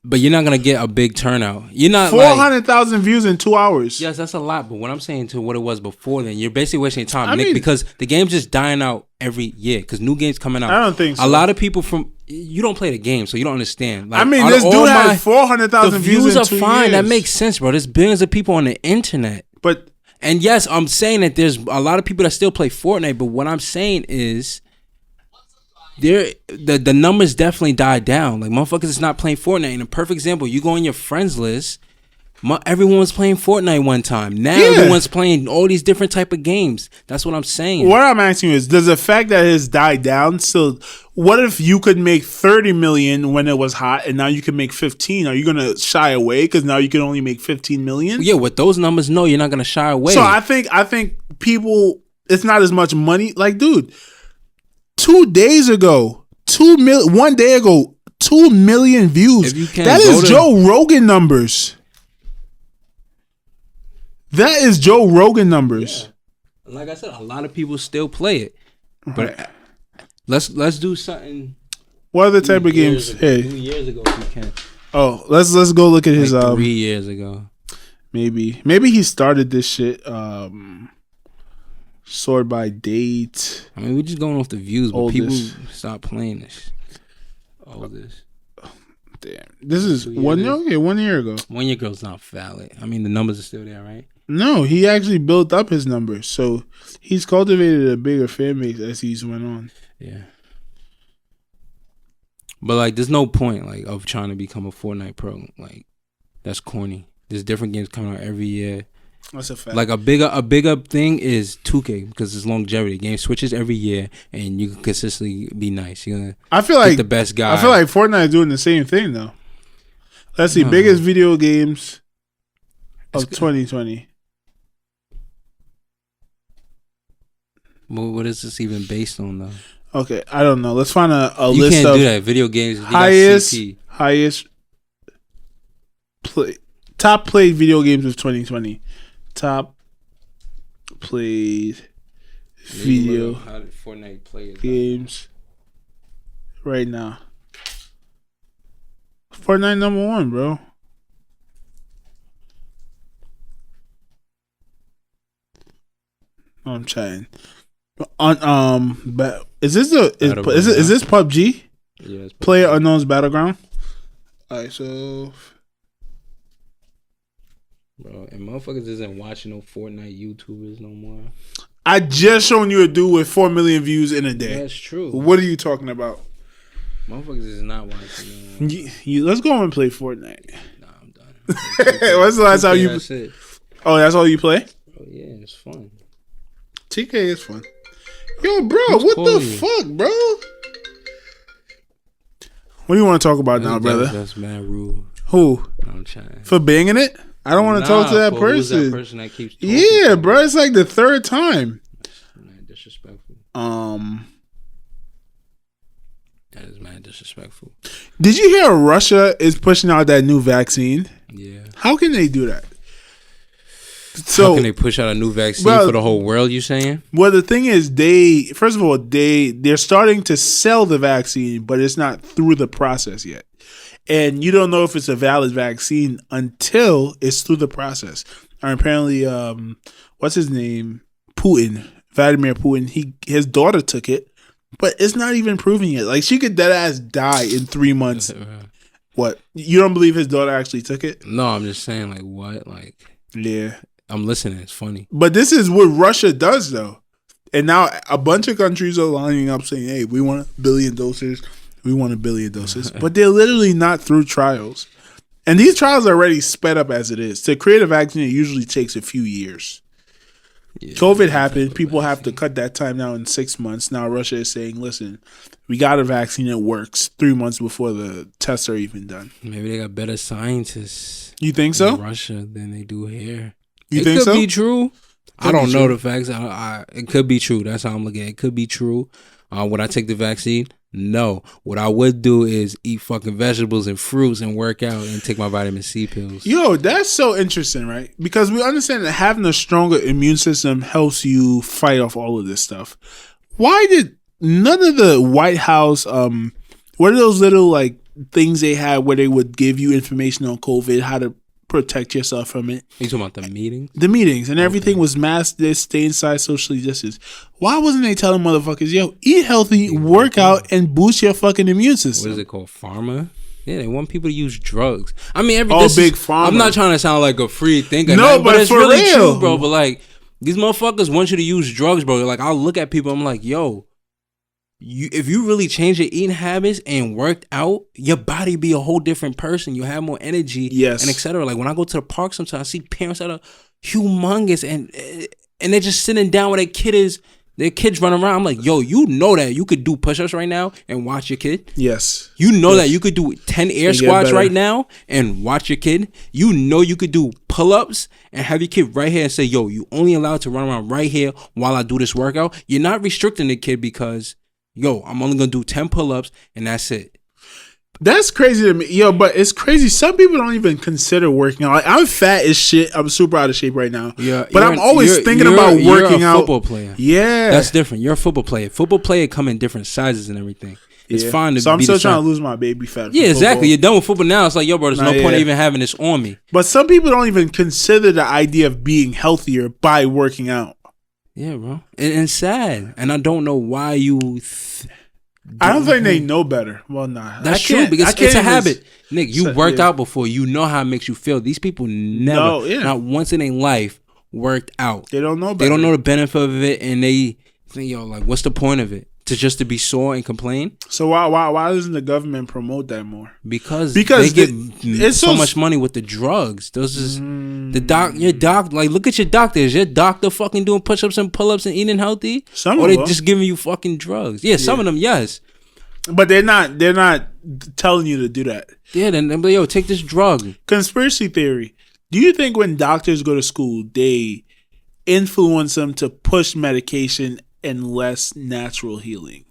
But you're not gonna get a big turnout. You're not 400,000 views in 2 hours. Yes, that's a lot. But what I'm saying to what it was before, then you're basically wasting time, Nick, because the game's just dying out every year because new games coming out. I don't think so. A lot of people you don't play the game, so you don't understand. Like, this dude had 400,000 views. The views are fine. That makes sense, bro. There's billions of people on the internet. And yes, I'm saying that there's a lot of people that still play Fortnite. But what I'm saying is, the numbers definitely died down. Like, motherfuckers is not playing Fortnite. And a perfect example, you go on your friends list, everyone was playing Fortnite one time. Now everyone's playing all these different type of games. That's what I'm saying. What I'm asking you is, does the fact that it's died down still? What if you could make 30 million when it was hot, and now you can make 15? Are you gonna shy away because now you can only make 15 million? Yeah, with those numbers, no, you're not gonna shy away. So I think people, it's not as much money. Like, dude. 2 days ago, 1 day ago, 2 million views. That is Joe Rogan numbers. That is Joe Rogan numbers. Yeah. Like I said, a lot of people still play it. But let's do something. What other type of games? Hey, 2 years ago, if you can. Oh, let's go look at his 3 years ago. Maybe he started this shit. Sort by date. I mean, we're just going off the views, but people stop playing this. All this. Damn. This is 1 year? Okay, 1 year ago. 1 year ago's not valid. I mean, the numbers are still there, right? No, he actually built up his numbers. So he's cultivated a bigger fan base as he's went on. Yeah. But, like, there's no point, like, of trying to become a Fortnite pro. Like, that's corny. There's different games coming out every year. That's a fact. Like, a bigger thing is 2K because it's longevity. The game switches every year, and you can consistently be nice. You're gonna get the best guy. I feel like Fortnite is doing the same thing though. Let's see, biggest video games of 2020. What is this even based on though? Okay, I don't know. Let's find a list of. You can't do that. Video games. Highest top played video games of 2020. Top played video how did Fortnite play games right now. Fortnite number 1, bro. I'm chatting. On is this PUBG? Yeah, Player Unknown's Battleground. Alright, so bro, and motherfuckers isn't watching no Fortnite YouTubers no more. I just shown you a dude with 4 million views in a day. That's true. What are you talking about? Motherfuckers is not watching. Let's go and play Fortnite. Nah, I'm done. What's the last time you? That's it. Oh, that's all you play? Oh yeah, it's fun. TK is fun. Yo, bro, what the fuck, bro? What do you want to talk about now, brother? That's mad rude. Who? I'm trying. For banging it? I don't want to talk to that person. Who's that person that keeps talking yeah, bro, it's like the third time. That's mad disrespectful. That is mad disrespectful. Did you hear Russia is pushing out that new vaccine? Yeah. How can they do that? So how can they push out a new vaccine for the whole world, you saying? Well, the thing is, first of all, they're starting to sell the vaccine, but it's not through the process yet. And you don't know if it's a valid vaccine until it's through the process. And apparently, what's his name? Vladimir Putin, his daughter took it, but it's not even proven yet. Like, she could deadass die in 3 months. What? You don't believe his daughter actually took it? No, I'm just saying, like, what? Like, yeah. I'm listening. It's funny. But this is what Russia does, though. And now a bunch of countries are lining up saying, hey, we want 1 billion doses. We want 1 billion doses. But they're literally not through trials. And these trials are already sped up as it is. To create a vaccine, it usually takes a few years. Yeah, COVID happened. People have to cut that time down in 6 months. Now Russia is saying, listen, we got a vaccine that works 3 months before the tests are even done. Maybe they got better scientists. You think so? In Russia than they do here. You think so? It could be true. I don't know the facts. It could be true. That's how I'm looking at it. It could be true. Would I take the vaccine? No. What I would do is eat fucking vegetables and fruits and work out and take my vitamin C pills. Yo, that's so interesting, right? Because we understand that having a stronger immune system helps you fight off all of this stuff. Why did none of the White House, what are those little like things they had where they would give you information on COVID, how to protect yourself from it? You talking about the meetings? The meetings and everything was masked. This, stay inside, socially distance. Why wasn't they telling motherfuckers, yo, eat healthy, work out, and boost your fucking immune system? What is it called? Pharma? Yeah, they want people to use drugs. I mean, big pharma. I'm not trying to sound like a free thinker. No, but it's for really real, true, bro. But like, these motherfuckers want you to use drugs, bro. Like, I'll look at people, I'm like, yo, if you really change your eating habits and worked out, your body be a whole different person. You have more energy, yes, and etc. Like when I go to the park, sometimes I see parents that are humongous and they're just sitting down with their kids running around. I'm like, yo, you know that you could do push-ups right now and watch your kid. Yes, you know that you could do 10 air squats right now and watch your kid. You know you could do pull-ups and have your kid right here and say, yo, you only allowed to run around right here while I do this workout. You're not restricting the kid because, yo, I'm only going to do 10 pull-ups and that's it. That's crazy to me. Yo, but it's crazy. Some people don't even consider working out. Like, I'm fat as shit. I'm super out of shape right now. Yeah, but I'm always thinking about working out. You're a football player. Yeah. That's different. You're a football player. Football player come in different sizes and everything. It's fine to so I'm still trying to lose my baby fat. Yeah, exactly. You're done with football now. It's like, yo, bro, there's no point in even having this on me. But some people don't even consider the idea of being healthier by working out. Yeah, bro. And sad. And I don't know why you... I don't think they know better. Well, nah. That's true because it's a habit. Nick, you worked out before. You know how it makes you feel. These people never, not once in their life, worked out. They don't know better. They don't know the benefit of it, and they think, yo, like, what's the point of it? To be sore and complain? So why doesn't the government promote that more? Because they get so much money with the drugs. Those is your doc. Like, look at your doctor. Is your doctor fucking doing push-ups and pull-ups and eating healthy? Or they just giving you fucking drugs? Yeah, some of them, yes. But they're not telling you to do that. Yeah, then yo, take this drug. Conspiracy theory. Do you think when doctors go to school, they influence them to push medication and less natural healing?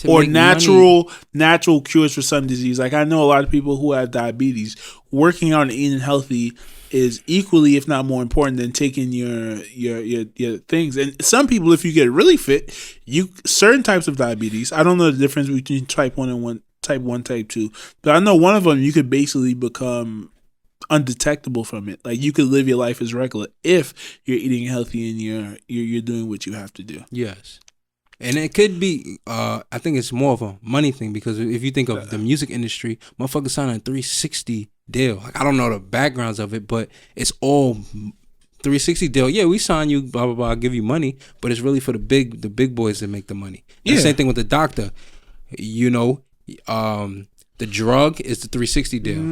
Or natural cures for some disease? Like, I know a lot of people who have diabetes. Working out and eating healthy is equally, if not more important than taking your things. And some people, if you get really fit, certain types of diabetes, I don't know the difference between type 1 and type 2, but I know one of them you could basically become undetectable from it. Like, you could live your life as regular if you're eating healthy and you're doing what you have to do. Yes. And it could be, I think it's more of a money thing, because if you think of the music industry, motherfuckers sign a 360 deal. Like, I don't know the backgrounds of it, but it's all 360 deal. Yeah, we sign you, blah, blah, blah, I'll give you money, but it's really for the big boys that make the money. Yeah. The same thing with the doctor. you know, the drug is the 360 deal.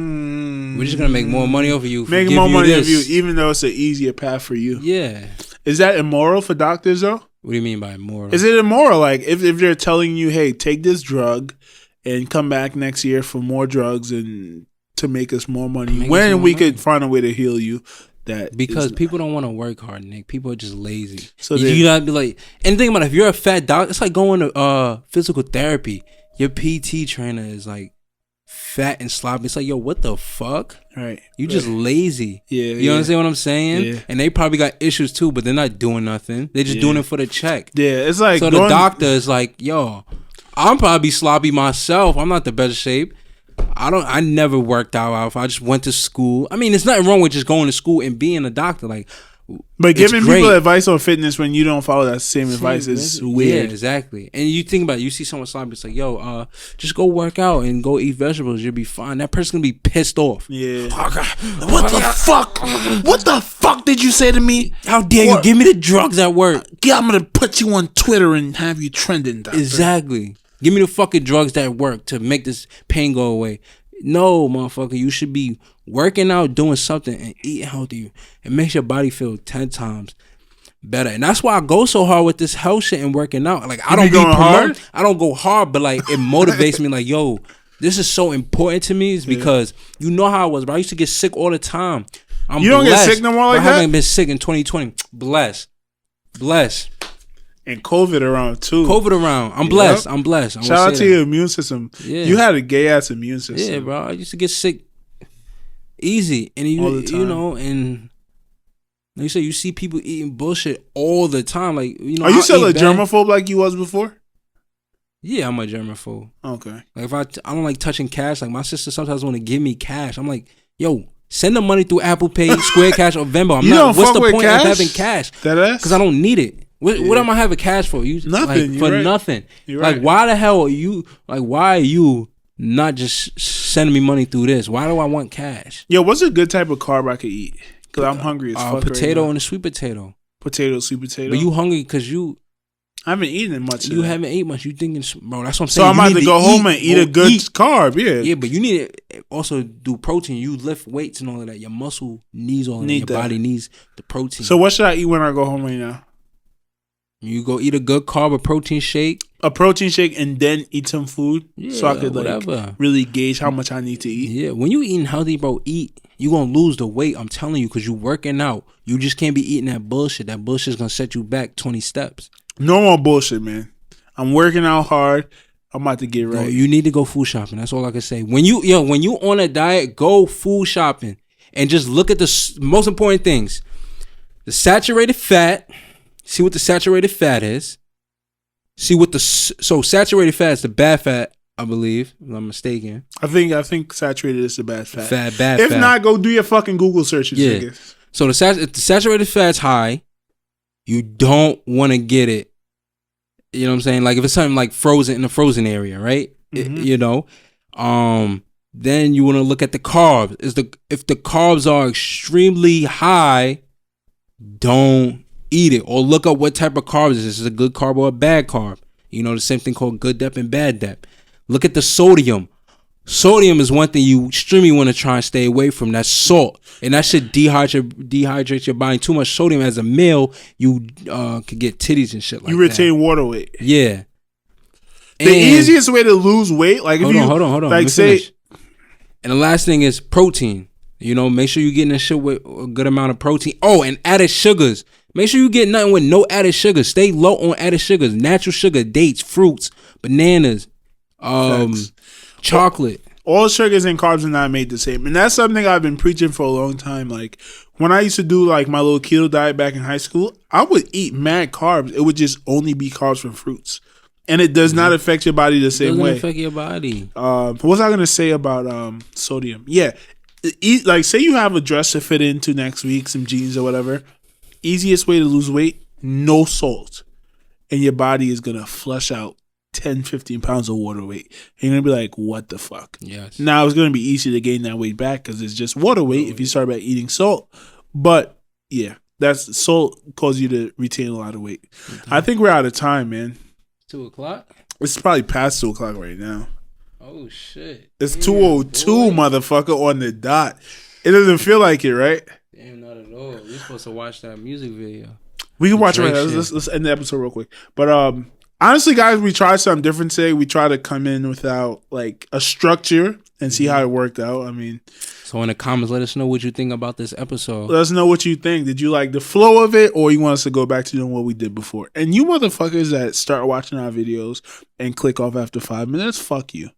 We're just gonna make more money off of you. Make more money off you, even though it's an easier path for you. Yeah. Is that immoral for doctors though? What do you mean by immoral? Is it immoral? Like if they're telling you, hey, take this drug and come back next year for more drugs and to make us more money, when we could find a way to heal you. That because people don't want to work hard, Nick. People are just lazy. So you gotta be like, and think about it, if you're a fat doctor, it's like going to physical therapy. Your PT trainer is like fat and sloppy. It's like, yo, what the fuck? Right. You just lazy. Yeah. You understand what I'm saying? Yeah. And they probably got issues too, but they're not doing nothing. They're just doing it for the check. Yeah. It's like so the doctor is like, yo, I'm probably sloppy myself. I'm not the best shape. I never worked out. I just went to school. I mean, there's nothing wrong with just going to school and being a doctor. Like, but giving people advice on fitness when you don't follow that same advice is weird. Yeah, exactly. And you think about it, you see someone sloppy, it's like, yo, just go work out and go eat vegetables. You'll be fine. That person's gonna be pissed off. Yeah. What the fuck? What the fuck did you say to me? How dare you give me the drugs at work? Yeah, I'm gonna put you on Twitter and have you trending, doctor. Exactly. Give me the fucking drugs that work to make this pain go away. No, motherfucker, you should be working out, doing something, and eating healthy. It makes your body feel 10 times better. And that's why I go so hard with this health shit and working out. Like, I don't go hard, but like it motivates me. Like, yo, this is so important to me. Is because you know how I was, bro. I used to get sick all the time. You don't get sick no more like that? I haven't been sick in 2020. Bless. And COVID around too. I'm blessed. I'm blessed. Shout out to your immune system. Yeah. You had a gay ass immune system. Yeah, bro. I used to get sick easy, and you know, and like you say, you see people eating bullshit all the time. Like, you know, are you still a germaphobe like you was before? Yeah, I'm a germaphobe. Okay. Like if I don't like touching cash. Like my sister sometimes want to give me cash. I'm like, yo, send the money through Apple Pay, Square Cash, or Venmo. What's the point of having cash? Because I don't need it. What am I having cash for? Nothing. Like, for nothing. You're like, right. why the hell are you? Like, why are you not just sending me money through this? Why do I want cash? Yo, what's a good type of carb I could eat? Because I'm hungry as fuck. Potato right now. and a sweet potato. Potato, sweet potato. But you hungry because you. I haven't eaten much. You haven't ate much. You thinking, bro? That's what I'm saying. So I'm about to go home and eat a good carb. Yeah. Yeah, but you need to also do protein. You lift weights and all of that. Your muscle needs all of that. Your body needs the protein. So what should I eat when I go home right now? You go eat a good carb, a protein shake. A protein shake and then eat some food so I could really gauge how much I need to eat. Yeah, when you eating healthy, bro, eat. You gonna lose the weight, I'm telling you, because you working out. You just can't be eating that bullshit. That bullshit's gonna set you back 20 steps. No more bullshit, man. I'm working out hard. I'm about to get right. No, you need to go food shopping. That's all I can say. When you on a diet, go food shopping and just look at the most important things. The saturated fat. See what the saturated fat is. See what so saturated fat is the bad fat, I believe, if I'm mistaken. I think saturated is the bad fat. Bad fat. If not, go do your fucking Google searches. Yeah. Niggas. So if the saturated fat's high, you don't want to get it. You know what I'm saying? Like if it's something like frozen in the frozen area, right? Mm-hmm. Then you want to look at the carbs. If the carbs are extremely high, don't eat it. Or look up what type of carbs is. Is it a good carb or a bad carb? You know, the same thing called good dep and bad dep. Look at the sodium. Sodium is one thing you extremely want to try and stay away from. That's salt. And that should dehydrate your body. Too much sodium as a male, you could get titties and shit like that. You retain water weight. Yeah. The easiest way to lose weight, like if hold on. Like say, and the last thing is protein. You know, make sure you're getting that shit with a good amount of protein. Oh, and added sugars. Make sure you get nothing with no added sugars. Stay low on added sugars. Natural sugar, dates, fruits, bananas, chocolate. All sugars and carbs are not made the same. And that's something I've been preaching for a long time. Like when I used to do like my little keto diet back in high school, I would eat mad carbs. It would just only be carbs from fruits. And it does not affect your body the same way. It doesn't affect your body. What was I going to say about sodium? Yeah. Eat, like say you have a dress to fit into next week, some jeans or whatever. Easiest way to lose weight, no salt. And your body is going to flush out 10, 15 pounds of water weight. And you're going to be like, what the fuck? Yes. Now, it's going to be easy to gain that weight back because it's just water weight if you start by eating salt. But, yeah, salt causes you to retain a lot of weight. I think we're out of time, man. 2:00? It's probably past 2 o'clock right now. Oh shit! It's 2:02, motherfucker, on the dot. It doesn't feel like it, right? Damn, not at all. We're supposed to watch that music video. We can watch it right now. Let's end the episode real quick. But honestly, guys, we tried something different today. We tried to come in without like a structure and see how it worked out. I mean, so in the comments, let us know what you think about this episode. Let us know what you think. Did you like the flow of it, or you want us to go back to doing what we did before? And you motherfuckers that start watching our videos and click off after 5 minutes, fuck you.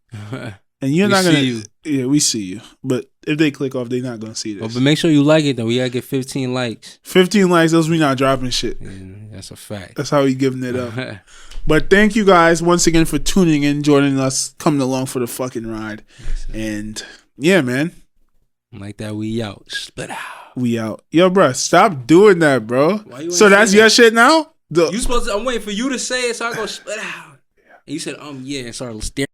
And you're not gonna. Yeah, we see you. But if they click off, they're not gonna see this. Oh, but make sure you like it though. We gotta get 15 likes. 15 likes. Those we not dropping shit. Yeah, that's a fact. That's how we giving it up. But thank you guys once again for tuning in, joining us, coming along for the fucking ride. And yeah, man. Like that, we out. Split out. We out. Yo, bro, stop doing that, bro. So that's your shit now? You supposed to? I'm waiting for you to say it, so I go split out. And you said, yeah, and started staring.